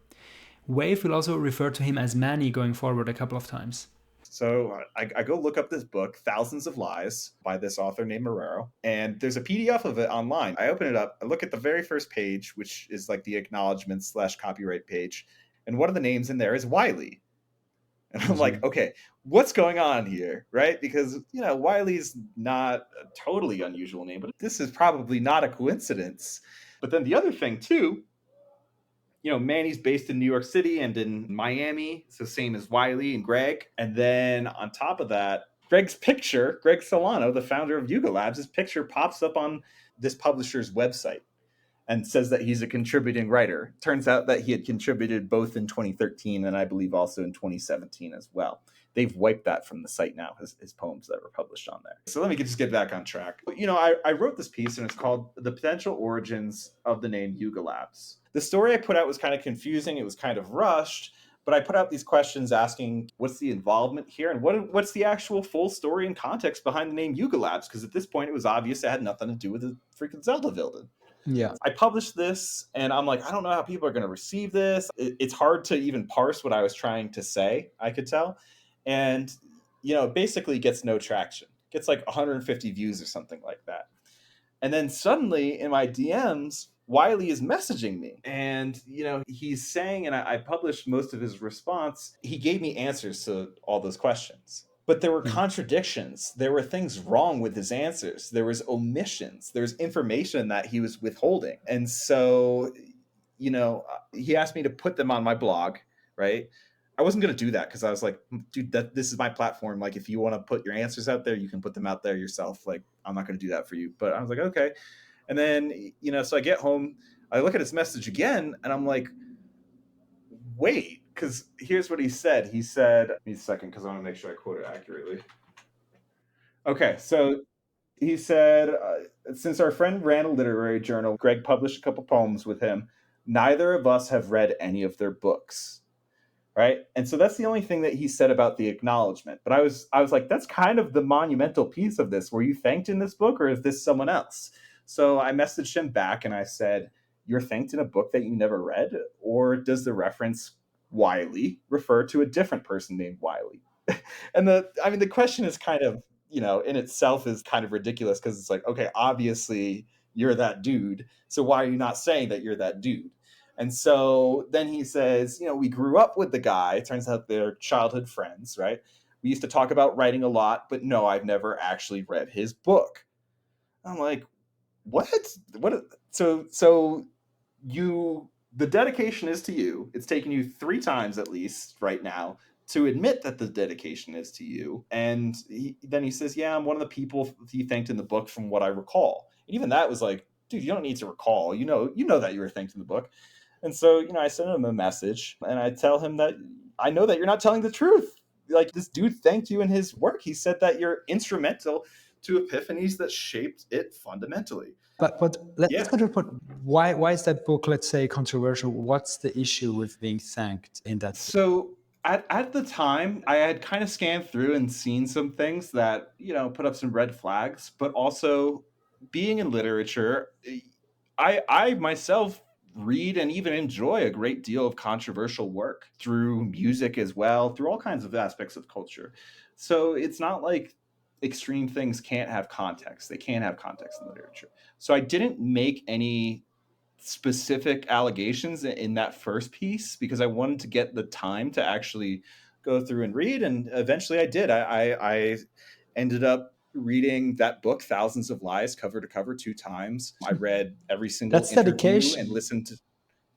Wave will also refer to him as Manny going forward a couple of times. So I go look up this book, Thousands of Lies, by this author named Marrero, and there's a PDF of it online. I open it up, I look at the very first page, which is like the acknowledgments / copyright page, and one of the names in there is Wiley. And I'm like, okay, what's going on here, right? Because, Wiley's not a totally unusual name, but this is probably not a coincidence. But then the other thing, too, Manny's based in New York City and in Miami. It's the same as Wiley and Greg. And then on top of that, Greg Solano, the founder of Yuga Labs, his picture pops up on this publisher's website and says that he's a contributing writer. Turns out that he had contributed both in 2013 and I believe also in 2017 as well. They've wiped that from the site now, his poems that were published on there. So let me just get back on track. I wrote this piece and it's called The Potential Origins of the Name Yuga Labs. The story I put out was kind of confusing. It was kind of rushed, but I put out these questions asking what's the involvement here and what's the actual full story and context behind the name Yuga Labs, because at this point it was obvious it had nothing to do with the freaking Zelda villain. Yeah. I published this and I'm like, I don't know how people are going to receive this. It's hard to even parse what I was trying to say, I could tell. And, it basically gets no traction. Gets like 150 views or something like that. And then suddenly in my DMs, Wiley is messaging me and, he's saying, and I published most of his response, he gave me answers to all those questions. But there were contradictions. There were things wrong with his answers. There was omissions. There's information that he was withholding. And so, he asked me to put them on my blog, right? I wasn't going to do that because I was like, dude, this is my platform. Like, if you want to put your answers out there, you can put them out there yourself. Like, I'm not going to do that for you. But I was like, okay. And then, so I get home, I look at his message again, and I'm like, wait, because here's what he said. He said, give me a second because I want to make sure I quote it accurately. Okay, so he said, since our friend ran a literary journal, Greg published a couple poems with him. Neither of us have read any of their books. Right. And so that's the only thing that he said about the acknowledgement. But I was like, that's kind of the monumental piece of this. Were you thanked in this book or is this someone else? So I messaged him back and I said, you're thanked in a book that you never read? Or does the reference Wiley refer to a different person named Wiley? And the question is kind of, in itself is kind of ridiculous because it's like, okay, obviously you're that dude. So why are you not saying that you're that dude? And so then he says, we grew up with the guy. It turns out they're childhood friends, right? We used to talk about writing a lot, but no, I've never actually read his book. I'm like, what? What? So the dedication is to you. It's taken you 3 times at least right now to admit that the dedication is to you. And then he says, yeah, I'm one of the people he thanked in the book from what I recall. And even that was like, dude, you don't need to recall. You know that you were thanked in the book. And so, I send him a message and I tell him that I know that you're not telling the truth. Like, this dude thanked you in his work. He said that you're instrumental to epiphanies that shaped it fundamentally. But let's go to the point. Why is that book, let's say, controversial? What's the issue with being thanked in that book? So at the time, I had kind of scanned through and seen some things that, put up some red flags, but also being in literature, I myself read and even enjoy a great deal of controversial work through music as well, through all kinds of aspects of culture. So it's not like extreme things can't have context. They can have context in literature. So I didn't make any specific allegations in that first piece because I wanted to get the time to actually go through and read. And eventually I did. I ended up reading that book, Thousands of Lies, cover to cover 2 times. I read every single That's interview dedication. and listened to.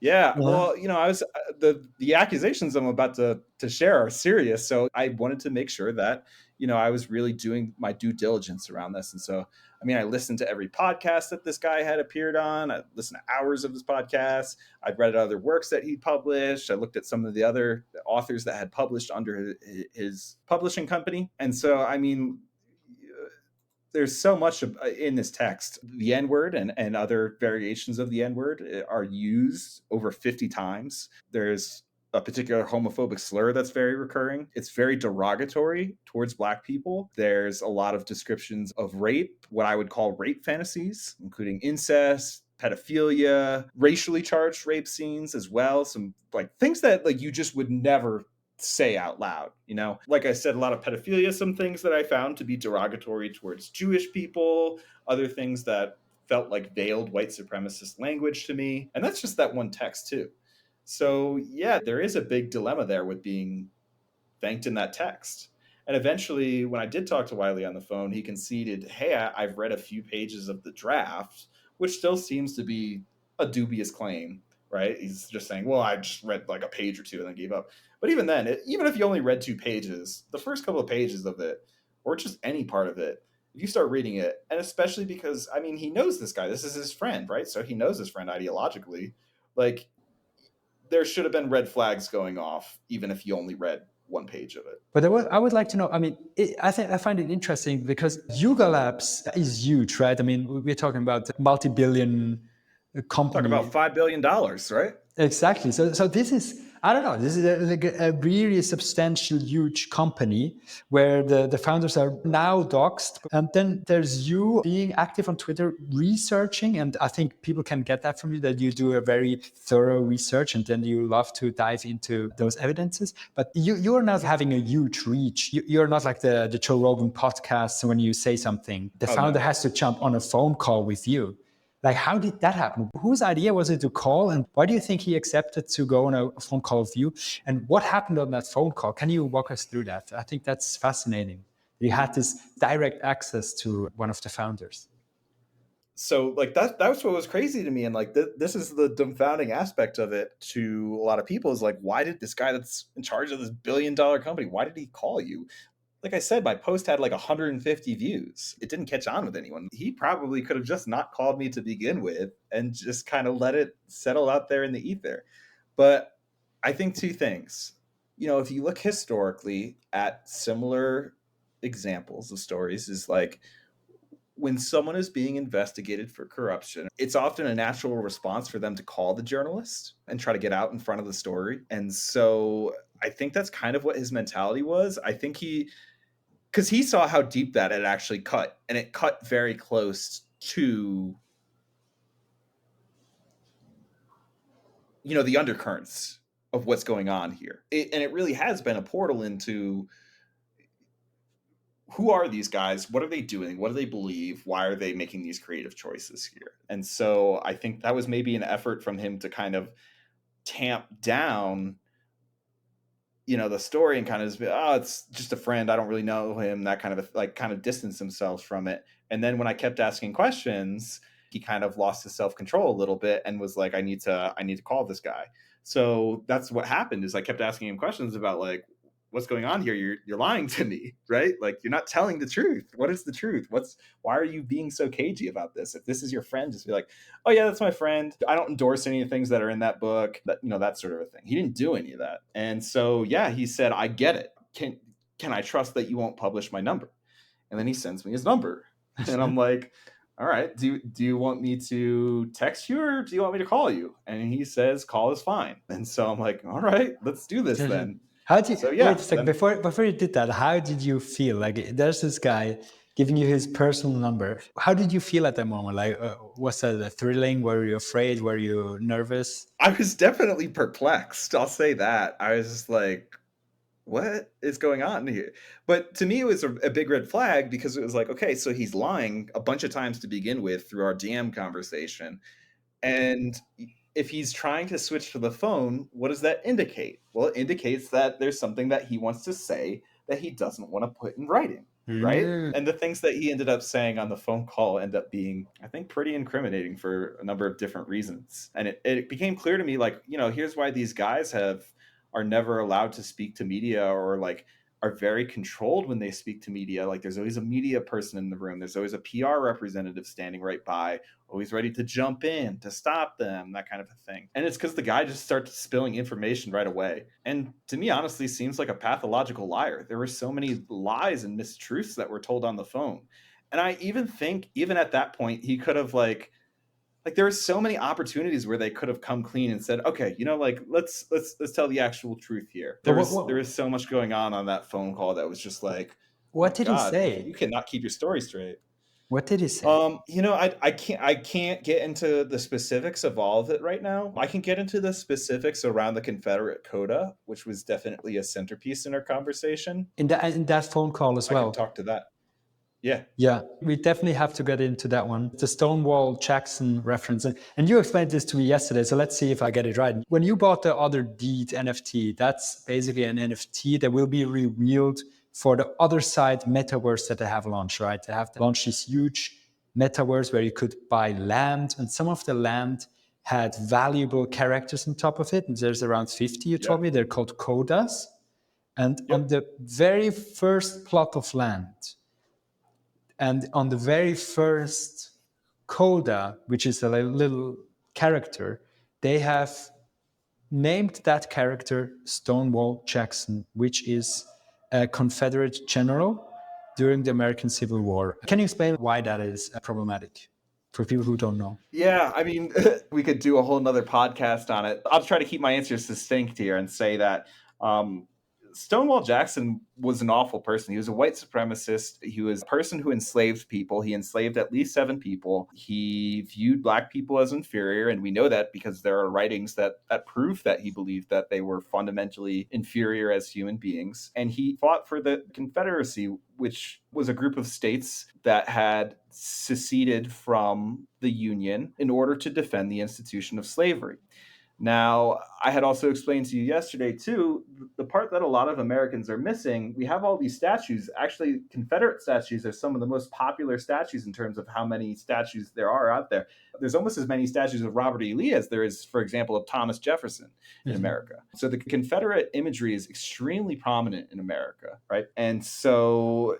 Yeah, well, I was the accusations I'm about to share are serious, so I wanted to make sure that I was really doing my due diligence around this. And so, I listened to every podcast that this guy had appeared on. I listened to hours of his podcasts. I'd read other works that he published. I looked at some of the other authors that had published under his publishing company. And so, there's so much in this text. The N-word and other variations of the N-word are used over 50 times. There's a particular homophobic slur that's very recurring. It's very derogatory towards Black people. There's a lot of descriptions of rape, what I would call rape fantasies, including incest, pedophilia, racially charged rape scenes as well. Some like things that like you just would never say out loud, you know? Like I said, a lot of pedophilia, some things that I found to be derogatory towards Jewish people, other things that felt like veiled white supremacist language to me. And that's just that one text too. So, yeah, there is a big dilemma there with being thanked in that text. And eventually, when I did talk to Wiley on the phone, he conceded, hey, I've read a few pages of the draft, which still seems to be a dubious claim, right? He's just saying, well, I just read like a page or two and then gave up. But even then, even if you only read 2 pages, the first couple of pages of it, or just any part of it, if you start reading it, and especially because, I mean, he knows this guy, this is his friend, right? So he knows his friend ideologically. Like, there should have been red flags going off, even if you only read 1 page of it. But I would like to know. I mean, I find it interesting because Yuga Labs is huge, right? I mean, we're talking about multi-billion Talk company. about $5 billion, right? Exactly. So this is, I don't know, this is a really substantial, huge company where the founders are now doxxed. And then there's you being active on Twitter, researching. And I think people can get that from you, that you do a very thorough research and then you love to dive into those evidences. But you're not having a huge reach. You're not like the Joe Rogan podcast. When you say something, the Oh founder no. has to jump on a phone call with you. Like, how did that happen? Whose idea was it to call? And why do you think he accepted to go on a phone call with you? And what happened on that phone call? Can you walk us through that? I think that's fascinating. You had this direct access to one of the founders. So like that's what was crazy to me, and like this is the dumbfounding aspect of it to a lot of people is like, why did this guy that's in charge of this $1 billion company, why did he call you? Like I said, my post had like 150 views. It didn't catch on with anyone. He probably could have just not called me to begin with and just kind of let it settle out there in the ether. But I think two things. You know, if you look historically at similar examples of stories, is like when someone is being investigated for corruption, it's often a natural response for them to call the journalist and try to get out in front of the story. And so I think that's kind of what his mentality was. I think because he saw how deep that it actually cut, and it cut very close to, you know, the undercurrents of what's going on here. And it really has been a portal into who are these guys? What are they doing? What do they believe? Why are they making these creative choices here? And so I think that was maybe an effort from him to kind of tamp down, you know, the story and kind of just be, oh, it's just a friend. I don't really know him. That kind of like kind of distance themselves from it. And then when I kept asking questions, he kind of lost his self control a little bit and was like, I need to call this guy. So that's what happened is I kept asking him questions about like, what's going on here? You're lying to me, right? Like you're not telling the truth. What is the truth? Why are you being so cagey about this? If this is your friend, just be like, oh yeah, that's my friend. I don't endorse any of the things that are in that book. That, you know, that sort of a thing. He didn't do any of that. And so yeah, he said, I get it. Can I trust that you won't publish my number? And then he sends me his number. And I'm like, all right, do you want me to text you or do you want me to call you? And he says, call is fine. And so I'm like, all right, let's do this then. How did So you wait yeah, a second then before you did that? How did you feel? Like, there's this guy giving you his personal number. How did you feel at that moment? Like, was that thrilling? Were you afraid? Were you nervous? I was definitely perplexed. I'll say that. I was just like, what is going on here? But to me, it was a big red flag because it was like, okay, so he's lying a bunch of times to begin with through our DM conversation. And if he's trying to switch to the phone, what does that indicate? Well, it indicates that there's something that he wants to say that he doesn't want to put in writing, right? Mm. And the things that he ended up saying on the phone call end up being, I think, pretty incriminating for a number of different reasons. And it became clear to me, like, you know, here's why these guys are never allowed to speak to media or like are very controlled when they speak to media. Like there's always a media person in the room. There's always a PR representative standing right by, always ready to jump in, to stop them, that kind of a thing. And it's because the guy just starts spilling information right away. And to me, honestly, seems like a pathological liar. There were so many lies and mistruths that were told on the phone. And I even think, even at that point, he could have like like there were so many opportunities where they could have come clean and said, okay, like let's tell the actual truth here. But There was so much going on that phone call that was just like, oh what my did he god, say? you cannot keep your story straight. What did he say? I can't get into the specifics of all of it right now. I can get into the specifics around the Confederate Coda, which was definitely a centerpiece in our conversation. In that phone call as I could well. talk to that. Yeah. Yeah, we definitely have to get into that one. The Stonewall Jackson reference. And you explained this to me yesterday, so let's see if I get it right. When you bought the Other Deed NFT, that's basically an NFT that will be revealed for the Other Side metaverse that they have launched, right? They have launched this huge metaverse where you could buy land, and some of the land had valuable characters on top of it. And there's around 50, you told Yep. me. They're called codas. And on Yep. the very first plot of land, and on the very first coda, which is a little character, they have named that character Stonewall Jackson, which is a Confederate general during the American Civil War. Can you explain why that is problematic for people who don't know? Yeah, I mean, we could do a whole nother podcast on it. I'll try to keep my answers succinct here and say that um, Stonewall Jackson was an awful person. He was a white supremacist. He was a person who enslaved people. He enslaved at least 7 people. He viewed black people as inferior, and we know that because there are writings that prove that he believed that they were fundamentally inferior as human beings. And he fought for the Confederacy, which was a group of states that had seceded from the Union in order to defend the institution of slavery. Now, I had also explained to you yesterday, too, the part that a lot of Americans are missing. We have all these statues. Actually, Confederate statues are some of the most popular statues in terms of how many statues there are out there. There's almost as many statues of Robert E. Lee as there is, for example, of Thomas Jefferson in America. So the Confederate imagery is extremely prominent in America, right? And so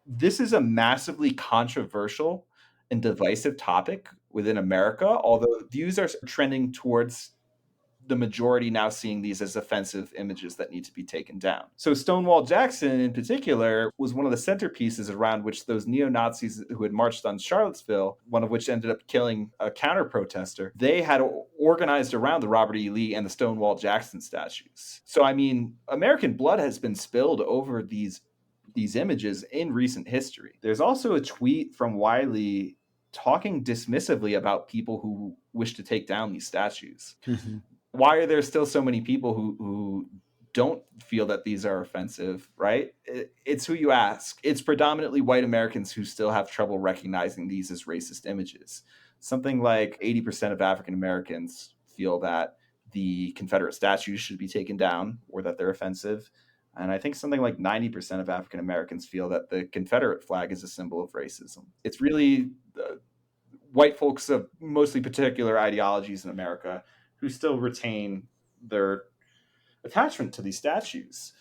this is a massively controversial and divisive topic within America, although views are trending towards the majority now seeing these as offensive images that need to be taken down. So Stonewall Jackson in particular was one of the centerpieces around which those neo-Nazis who had marched on Charlottesville, one of which ended up killing a counter-protester, they had organized around the Robert E. Lee and the Stonewall Jackson statues. So I mean, American blood has been spilled over these images in recent history. There's also a tweet from Wiley talking dismissively about people who wish to take down these statues. Why are there still so many people who don't feel that these are offensive, right? It's who you ask. It's predominantly white Americans who still have trouble recognizing these as racist images. Something like 80% of African Americans feel that the Confederate statues should be taken down or that they're offensive. And I think something like 90% of African Americans feel that the Confederate flag is a symbol of racism. It's really white folks of mostly particular ideologies in America who still retain their attachment to these statues.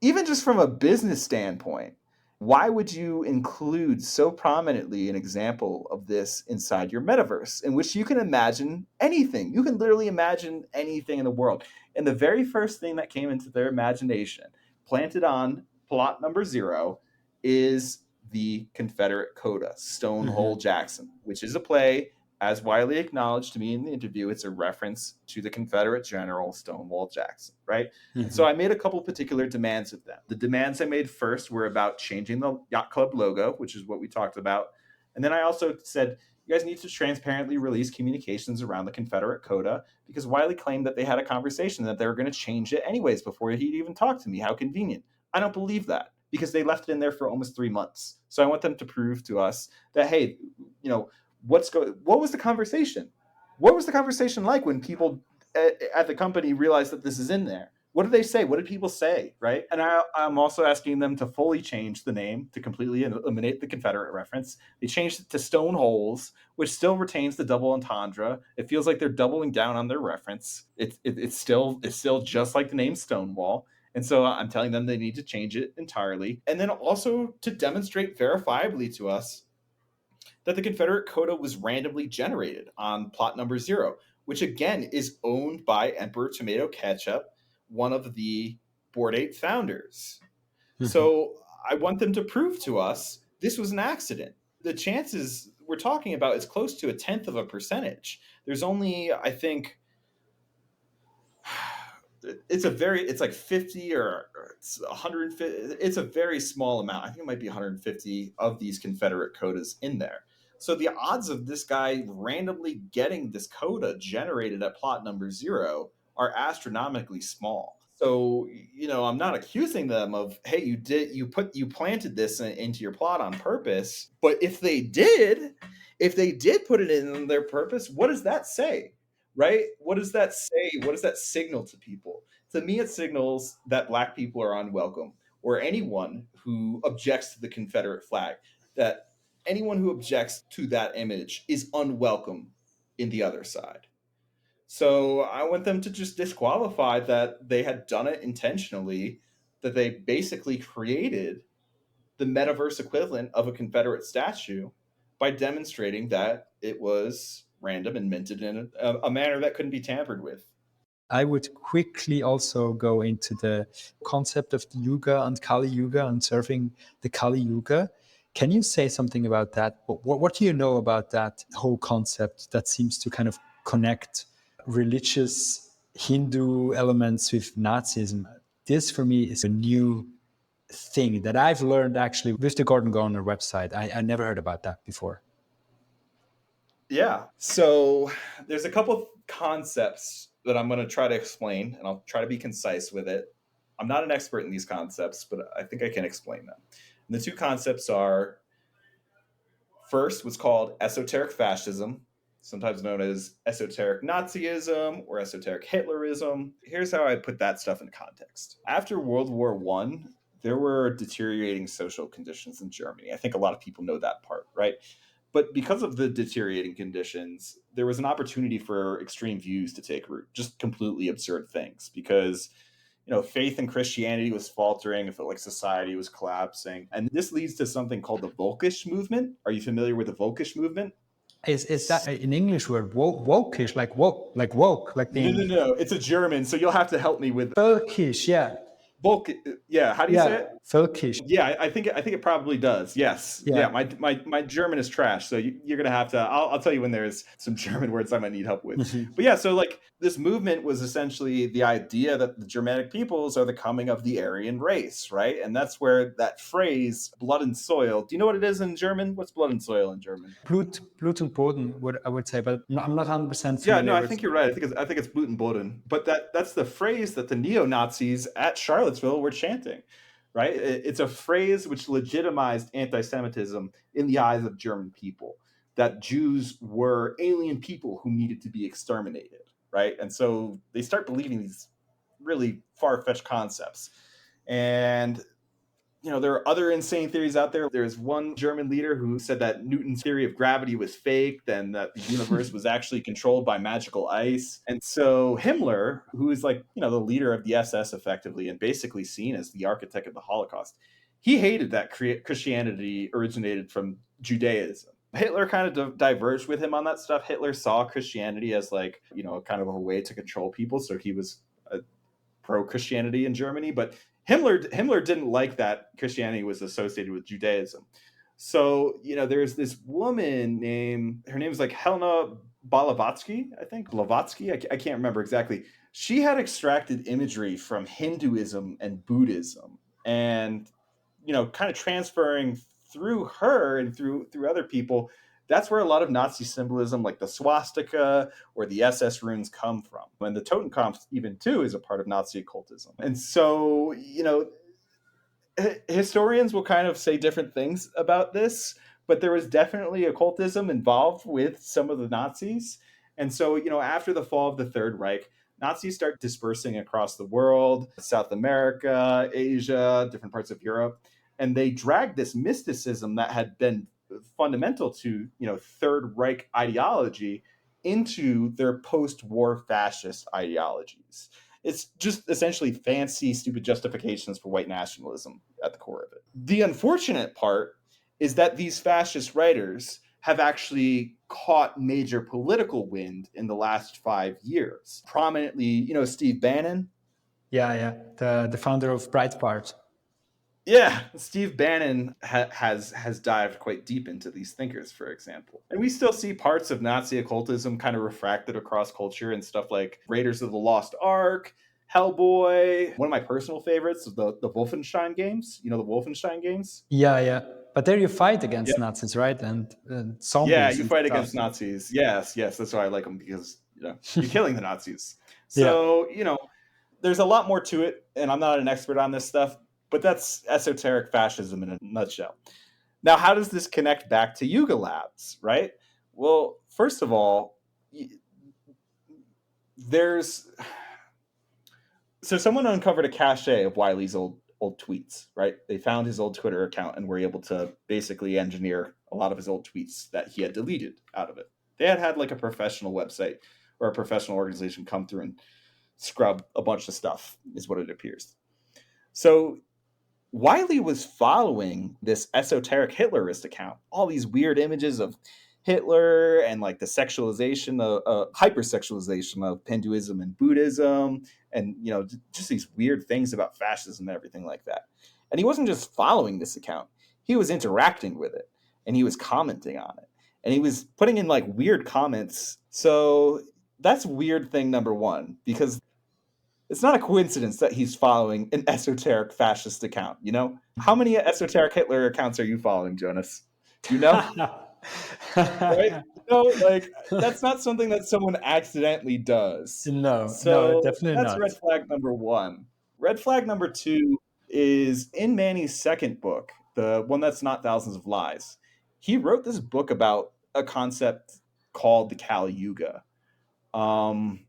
Even just from a business standpoint, why would you include so prominently an example of this inside your metaverse in which you can imagine anything? You can literally imagine anything in the world. And the very first thing that came into their imagination, planted on plot number 0, is the Confederate coda, Stonewall Jackson, which is a play. As Wiley acknowledged to me in the interview, it's a reference to the Confederate general Stonewall Jackson, right? And so I made a couple particular demands of them. The demands I made first were about changing the Yacht Club logo, which is what we talked about. And then I also said, you guys need to transparently release communications around the Confederate coda, because Wiley claimed that they had a conversation that they were going to change it anyways before he'd even talked to me. How convenient. I don't believe that, because they left it in there for almost 3 months. So I want them to prove to us that, hey, what was the conversation? What was the conversation like when people at the company realized that this is in there? What did they say? What did people say? Right. And I'm also asking them to fully change the name to completely eliminate the Confederate reference. They changed it to Stone Holes, which still retains the double entendre. It feels like they're doubling down on their reference. It's still just like the name Stonewall. And so I'm telling them they need to change it entirely. And then also to demonstrate verifiably to us that the Confederate coda was randomly generated on plot number 0, which again is owned by Emperor Tomato Ketchup, one of the Bored Ape founders. So I want them to prove to us this was an accident. The chances we're talking about is close to a tenth of a percentage. There's only, I think, it's like 50 or it's 150. It's a very small amount. I think it might be 150 of these Confederate codas in there. So the odds of this guy randomly getting this coda generated at plot number 0 are astronomically small. So, I'm not accusing them of, hey, you planted this into your plot on purpose. But if they did put it in their purpose, what does that say? Right? What does that say? What does that signal to people? To me, it signals that black people are unwelcome, or anyone who objects to the Confederate flag, that anyone who objects to that image is unwelcome in the other side. So I want them to just disqualify that they had done it intentionally, that they basically created the metaverse equivalent of a Confederate statue by demonstrating that it was random and minted in a manner that couldn't be tampered with. I would quickly also go into the concept of the Yuga and Kali Yuga and serving the Kali Yuga. Can you say something about that? What do you know about that whole concept that seems to kind of connect religious Hindu elements with Nazism? This for me is a new thing that I've learned actually with the Gordon Garner website. I never heard about that before. Yeah. So there's a couple concepts that I'm going to try to explain, and I'll try to be concise with it. I'm not an expert in these concepts, but I think I can explain them. And the two concepts are, first, what's called esoteric fascism, sometimes known as esoteric Nazism or esoteric Hitlerism. Here's how I put that stuff in context. After World War I, there were deteriorating social conditions in Germany. I think a lot of people know that part, right? But because of the deteriorating conditions, there was an opportunity for extreme views to take root, just completely absurd things, because faith in Christianity was faltering. It felt like society was collapsing. And this leads to something called the Volkish movement. Are you familiar with the Volkish movement? Is that in English word wokish, like woke, like No, no, being no. It's a German, so you'll have to help me with Völkisch, yeah. Volk. Yeah, how do you say Yeah, it? Völkisch. Yeah, I think it probably does. Yes. Yeah, Yeah. my German is trash, so you're gonna have to. I'll tell you when there's some German words I might need help with. Mhm. But yeah, so like this movement was essentially the idea that the Germanic peoples are the coming of the Aryan race, right? And that's where that phrase "blood and soil." Do you know what it is in German? What's blood and soil in German? Blut und Boden, I would say, but I'm not 100% Yeah, no, familiar I with. think you're right. I think it's Blutenboden. But that's the phrase that the neo-Nazis at Charlottesville were chanting, right? It's a phrase which legitimized anti-Semitism in the eyes of German people, that Jews were alien people who needed to be exterminated, right? And so they start believing these really far-fetched concepts. And there are other insane theories out there. There's one German leader who said that Newton's theory of gravity was fake, and that the universe was actually controlled by magical ice. And so Himmler, who is like, the leader of the SS effectively and basically seen as the architect of the Holocaust, he hated that Christianity originated from Judaism. Hitler kind of diverged with him on that stuff. Hitler saw Christianity as like, kind of a way to control people. So he was pro-Christianity in Germany, but Himmler didn't like that Christianity was associated with Judaism. So, there's this woman her name is like Helena Blavatsky, I think. Blavatsky, I can't remember exactly. She had extracted imagery from Hinduism and Buddhism, and, kind of transferring through her and through other people. That's where a lot of Nazi symbolism, like the swastika or the SS runes, come from. And the Totenkopf, even too, is a part of Nazi occultism. And so, historians will kind of say different things about this, but there was definitely occultism involved with some of the Nazis. And so, after the fall of the Third Reich, Nazis start dispersing across the world, South America, Asia, different parts of Europe, and they drag this mysticism that had been fundamental to, Third Reich ideology into their post-war fascist ideologies. It's just essentially fancy, stupid justifications for white nationalism at the core of it. The unfortunate part is that these fascist writers have actually caught major political wind in the last 5 years. Prominently, Steve Bannon. Yeah, the founder of Breitbart. Yeah, Steve Bannon has dived quite deep into these thinkers, for example, and we still see parts of Nazi occultism kind of refracted across culture and stuff like Raiders of the Lost Ark, Hellboy. One of my personal favorites is the Wolfenstein games. You know the Wolfenstein games? Yeah, yeah. But there you fight Yeah, against Nazis, right? And yeah. zombies You and fight stuff. against Nazis. Yes, yes. That's why I like them because you're killing the Nazis. Yeah. So there's a lot more to it, and I'm not an expert on this stuff, but that's esoteric fascism in a nutshell. Now, how does this connect back to Yuga Labs, right? Well, first of all, there's so someone uncovered a cache of Wiley's old tweets, right? They found his old Twitter account and were able to basically engineer a lot of his old tweets that he had deleted out of it. They had like a professional website or a professional organization come through and scrub a bunch of stuff, is what it appears. So Wiley was following this esoteric Hitlerist account, all these weird images of Hitler and like the sexualization of hypersexualization of Hinduism and Buddhism, and just these weird things about fascism and everything like that. And he wasn't just following this account; he was interacting with it, and he was commenting on it, and he was putting in like weird comments. So that's weird thing number one, because it's not a coincidence that he's following an esoteric fascist account. How many esoteric Hitler accounts are you following, Jonas? Do you know? Right? Like that's not something that someone accidentally does. No, no, So definitely that's not. red flag number one. Red flag number two is in Manny's second book, the one that's not Thousands of Lies. He wrote this book about a concept called the Kali Yuga. And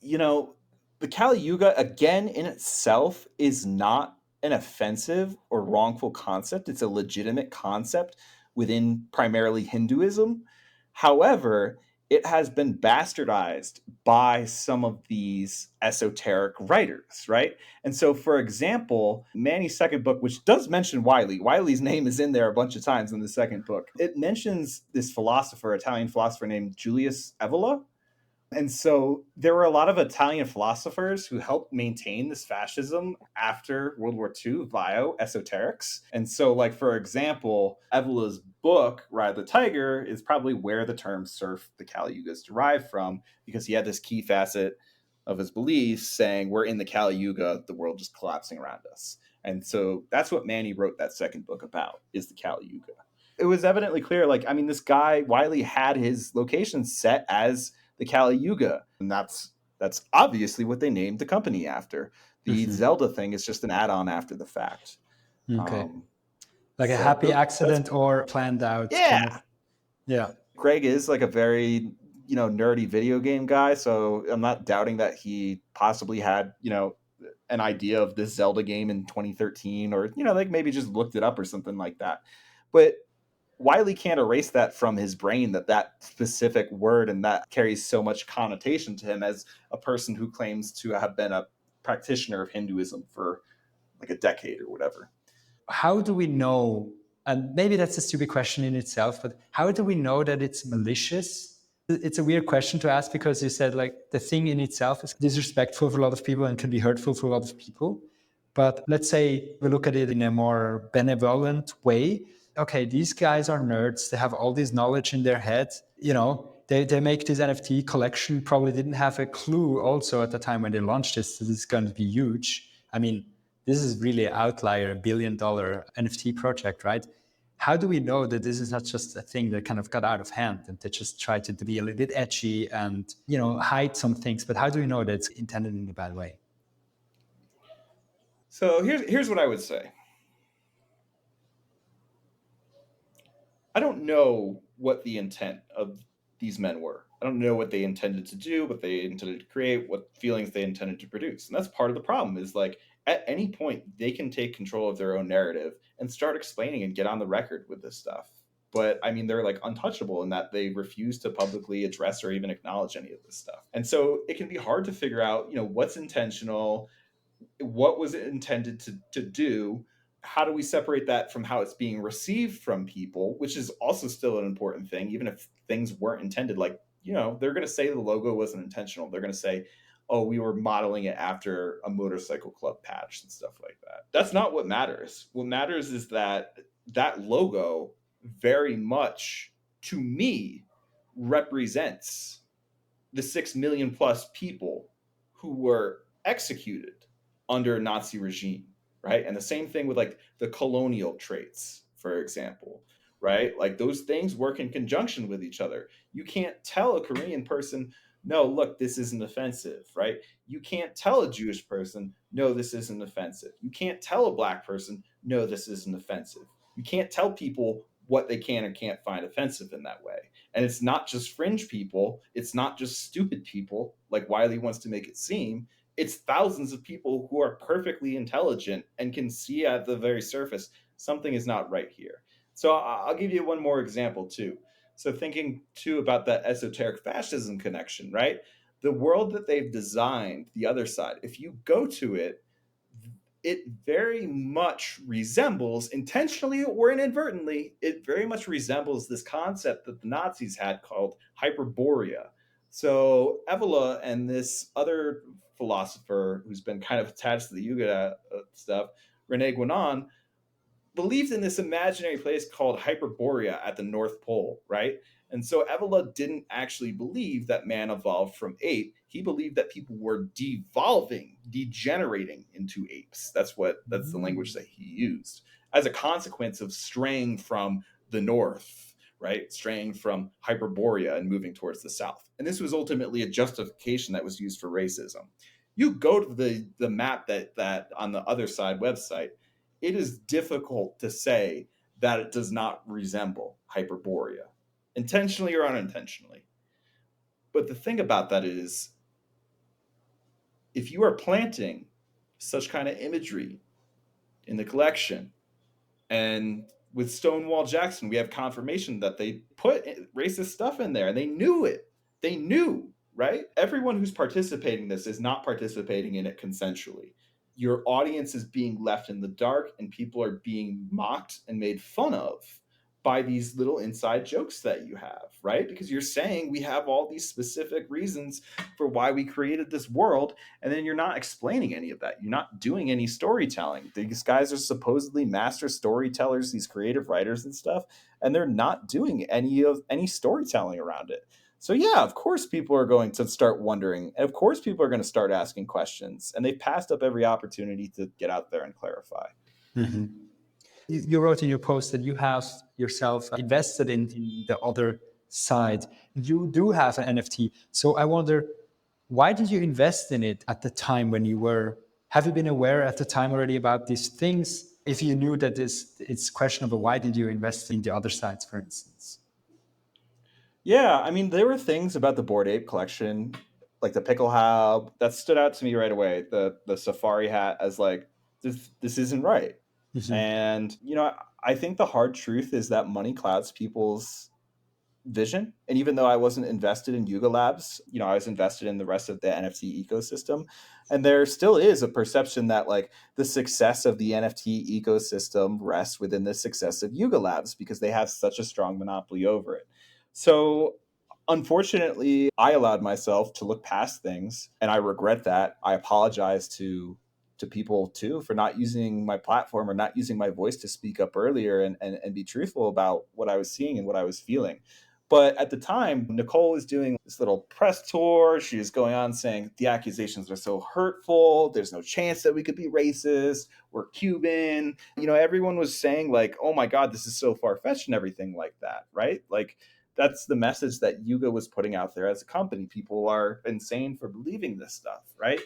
you know, the Kali Yuga, again, in itself, is not an offensive or wrongful concept. It's a legitimate concept within primarily Hinduism. However, it has been bastardized by some of these esoteric writers, right? And so, for example, Manny's second book, which does mention Wiley's name is in there a bunch of times in the second book. It mentions this Italian philosopher named Julius Evola, and so there were a lot of Italian philosophers who helped maintain this fascism after World War II via esoterics. And so, like, for example, Evola's book, Ride the Tiger, is probably where the term serf, the Kali Yuga, is derived from, because he had this key facet of his beliefs saying, we're in the Kali Yuga, the world just collapsing around us. And so that's what Manny wrote that second book about, is the Kali Yuga. It was evidently clear, like, I mean, this guy, Wiley, had his location set as the Kali Yuga, and that's obviously what they named the company after. The Mhm. Zelda thing is just an add-on after the fact. Okay. Um, Like a so happy that's accident or planned out kind of. yeah. Yeah. Greg is like a very nerdy video game guy, so I'm not doubting that he possibly had an idea of this Zelda game in 2013, or like maybe just looked it up or something like that. But Wiley can't erase that from his brain, that specific word and that carries so much connotation to him as a person who claims to have been a practitioner of Hinduism for like a decade or whatever. How do we know? And maybe that's a stupid question in itself, but how do we know that it's malicious? It's a weird question to ask because you said like the thing in itself is disrespectful for a lot of people and can be hurtful for a lot of people. But let's say we look at it in a more benevolent way. Okay, these guys are nerds. They have all this knowledge in their head. They make this NFT collection, probably didn't have a clue also at the time when they launched this, this is going to be huge. I mean, this is really an outlier, $1 billion NFT project, right? How do we know that this is not just a thing that kind of got out of hand and they just tried to be a little bit edgy and, hide some things? But how do we know that it's intended in a bad way? So here's what I would say. I don't know what the intent of these men were. I don't know what they intended to do, what they intended to create, what feelings they intended to produce. And that's part of the problem, is like at any point they can take control of their own narrative and start explaining and get on the record with this stuff. But I mean, they're like untouchable in that they refuse to publicly address or even acknowledge any of this stuff. And so it can be hard to figure out, what's intentional, what was it intended to do, how do we separate that from how it's being received from people, which is also still an important thing, even if things weren't intended. Like, they're going to say the logo wasn't intentional. They're going to say, oh, we were modeling it after a motorcycle club patch and stuff like that. That's not what matters. What matters is that that logo very much, to me, represents the 6 million plus people who were executed under a Nazi regime, right? And the same thing with like the colonial traits, for example, right? Like those things work in conjunction with each other. You can't tell a Korean person, no, look, this isn't offensive, right? You can't tell a Jewish person, no, this isn't offensive. You can't tell a black person, no, this isn't offensive. You can't tell people what they can or can't find offensive in that way. And it's not just fringe people, it's not just stupid people like Wiley wants to make it seem. It's thousands of people who are perfectly intelligent and can see at the very surface something is not right here. So I'll give you one more example too. So thinking too about that esoteric fascism connection, right? The world that they've designed, the other side, if you go to it, it very much resembles, intentionally or inadvertently, it very much resembles this concept that the Nazis had called hyperborea. So Evola and this other philosopher who's been kind of attached to the Yuga stuff, Rene Guénon, believed in this imaginary place called Hyperborea at the North Pole, right? And so Evola didn't actually believe that man evolved from ape. He believed that people were devolving, degenerating into apes. That's the language that he used as a consequence of straying from the north, right? Straying from Hyperborea and moving towards the south. And this was ultimately a justification that was used for racism. You go to the map that on the other side website, it is difficult to say that it does not resemble Hyperborea, intentionally or unintentionally. But the thing about that is, if you are planting such kind of imagery in the collection, and with Stonewall Jackson, we have confirmation that they put racist stuff in there and they knew it. They knew, right? Everyone who's participating in this is not participating in it consensually. Your audience is being left in the dark and people are being mocked and made fun of by these little inside jokes that you have, right? Because you're saying we have all these specific reasons for why we created this world, and then you're not explaining any of that. You're not doing any storytelling. These guys are supposedly master storytellers, these creative writers and stuff, and they're not doing any storytelling around it. So yeah, of course people are going to start wondering, and of course people are going to start asking questions, and they've passed up every opportunity to get out there and clarify. Mm-hmm. You wrote in your post that you have yourself invested in the other side. You do have an NFT. So I wonder, why did you invest in it at the time when you were? Have you been aware at the time already about these things? If you knew that it's questionable, why did you invest in the other sides, for instance? Yeah, I mean, there were things about the Bored Ape collection, like the pickle hab, that stood out to me right away. The safari hat as like this isn't right. Mm-hmm. And I think the hard truth is that money clouds people's vision. And even though I wasn't invested in Yuga Labs, I was invested in the rest of the NFT ecosystem. And there still is a perception that like the success of the NFT ecosystem rests within the success of Yuga Labs because they have such a strong monopoly over it. So unfortunately, I allowed myself to look past things and I regret that. I apologize to people too for not using my platform or not using my voice to speak up earlier and be truthful about what I was seeing and what I was feeling. But at the time, Nicole was doing this little press tour. She was going on saying the accusations are so hurtful. There's no chance that we could be racist. We're Cuban. Everyone was saying like, oh my God, this is so far-fetched and everything like that, right? Like that's the message that Yuga was putting out there as a company. People are insane for believing this stuff, right?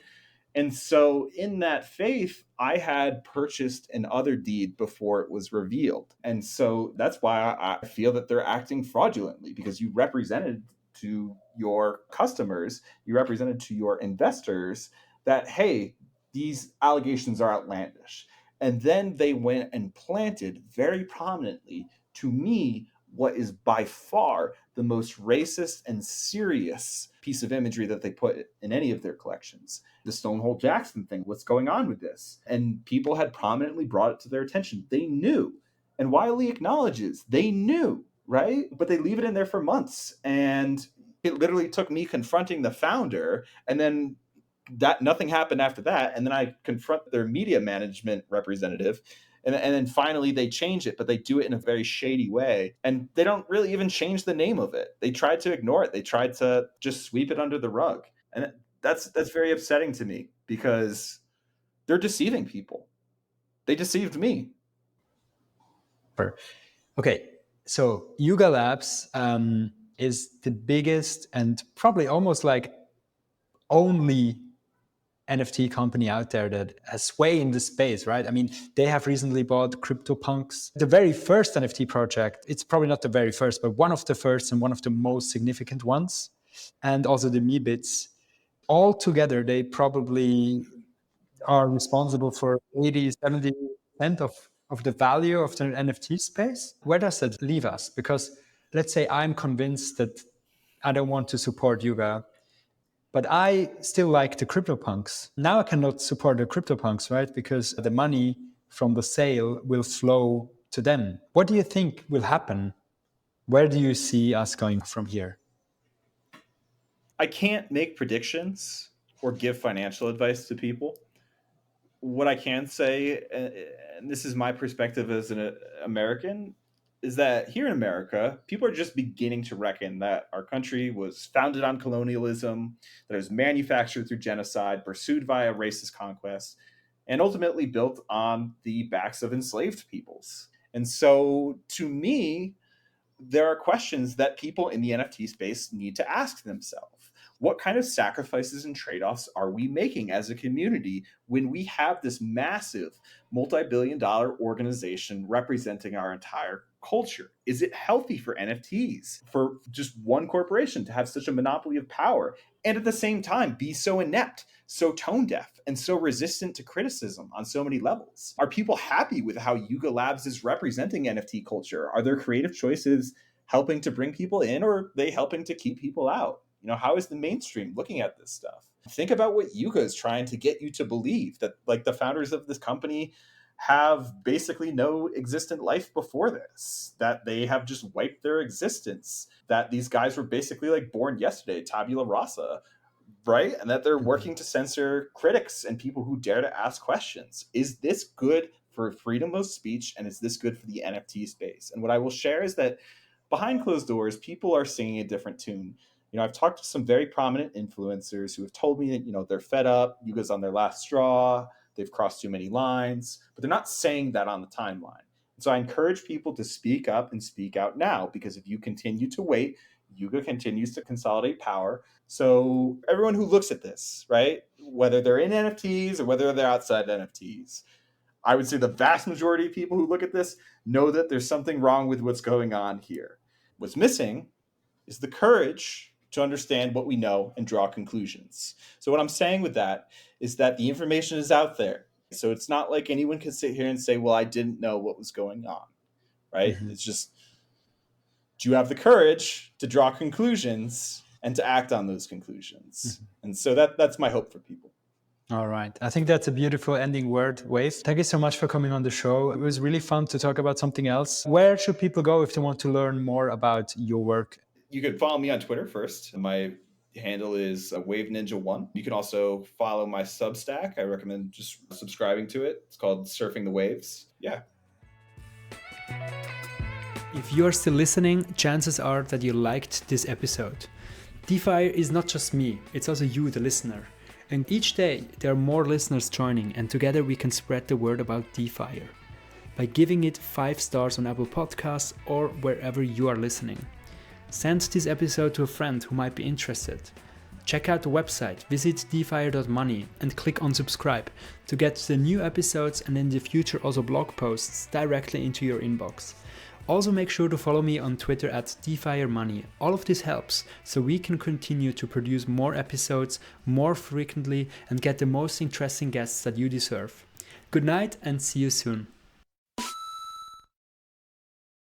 And so, in that faith, I had purchased an other deed before it was revealed. And so that's why I feel that they're acting fraudulently because you represented to your customers, you represented to your investors that, hey, these allegations are outlandish. And then they went and planted very prominently to me what is by far the most racist and serious piece of imagery that they put in any of their collections. The Stonewall Jackson thing, what's going on with this? And people had prominently brought it to their attention. They knew. And Wiley acknowledges they knew, right? But they leave it in there for months. And it literally took me confronting the founder and then That nothing happened after that. And then I confront their media management representative. And then finally they change it, but they do it in a very shady way. And they don't really even change the name of it. They tried to ignore it. They tried to just sweep it under the rug. And that's very upsetting to me because they're deceiving people. They deceived me. Okay, so Yuga Labs is the biggest and probably almost like only NFT company out there that has sway in the space, right? I mean, they have recently bought CryptoPunks, the very first NFT project. It's probably not the very first, but one of the first and one of the most significant ones. And also the Meebits. All together, they probably are responsible for 80-70% of the value of the NFT space. Where does that leave us? Because let's say I'm convinced that I don't want to support Yuga, but I still like the CryptoPunks. Now I cannot support the CryptoPunks, right? Because the money from the sale will flow to them. What do you think will happen? Where do you see us going from here? I can't make predictions or give financial advice to people. What I can say, and this is my perspective as an American, is that here in America, people are just beginning to reckon that our country was founded on colonialism, that it was manufactured through genocide, pursued via racist conquest, and ultimately built on the backs of enslaved peoples. And so, to me, there are questions that people in the NFT space need to ask themselves. What kind of sacrifices and trade offs are we making as a community when we have this massive multi billion dollar organization representing our entire culture? Is it healthy for NFTs, for just one corporation to have such a monopoly of power and at the same time be so inept, so tone deaf, and so resistant to criticism on so many levels? Are people happy with how Yuga Labs is representing NFT culture? Are their creative choices helping to bring people in, or are they helping to keep people out? How is the mainstream looking at this stuff? Think about what Yuga is trying to get you to believe, that like the founders of this company have basically no existent life before this, that they have just wiped their existence, that these guys were basically like born yesterday, tabula rasa, right? And that they're working to censor critics and people who dare to ask questions. Is this good for freedom of speech? And is this good for the NFT space? And what I will share is that behind closed doors, people are singing a different tune. I've talked to some very prominent influencers who have told me that, they're fed up, Yuga's on their last straw, they've crossed too many lines, but they're not saying that on the timeline. And so I encourage people to speak up and speak out now, because if you continue to wait, Yuga continues to consolidate power. So everyone who looks at this, right, whether they're in NFTs or whether they're outside NFTs, I would say the vast majority of people who look at this know that there's something wrong with what's going on here. What's missing is the courage to understand what we know and draw conclusions. So what I'm saying with that is that the information is out there. So it's not like anyone can sit here and say, well, I didn't know what was going on, right? Mm-hmm. It's just, do you have the courage to draw conclusions and to act on those conclusions? Mm-hmm. And so that's my hope for people. All right. I think that's a beautiful ending word, Wave. Thank you so much for coming on the show. It was really fun to talk about something else. Where should people go if they want to learn more about your work? You could follow me on Twitter first. My handle is Wave Ninja 1. You can also follow my Substack. I recommend just subscribing to it. It's called Surfing the Waves. Yeah. If you're still listening, chances are that you liked this episode. DeFi is not just me, it's also you, the listener. And each day there are more listeners joining, and together we can spread the word about DeFi by giving it 5 stars on Apple Podcasts or wherever you are listening. Send this episode to a friend who might be interested. Check out the website, visit defier.money and click on subscribe to get the new episodes and in the future also blog posts directly into your inbox. Also make sure to follow me on Twitter at DefierMoney. All of this helps so we can continue to produce more episodes more frequently and get the most interesting guests that you deserve. Good night and see you soon.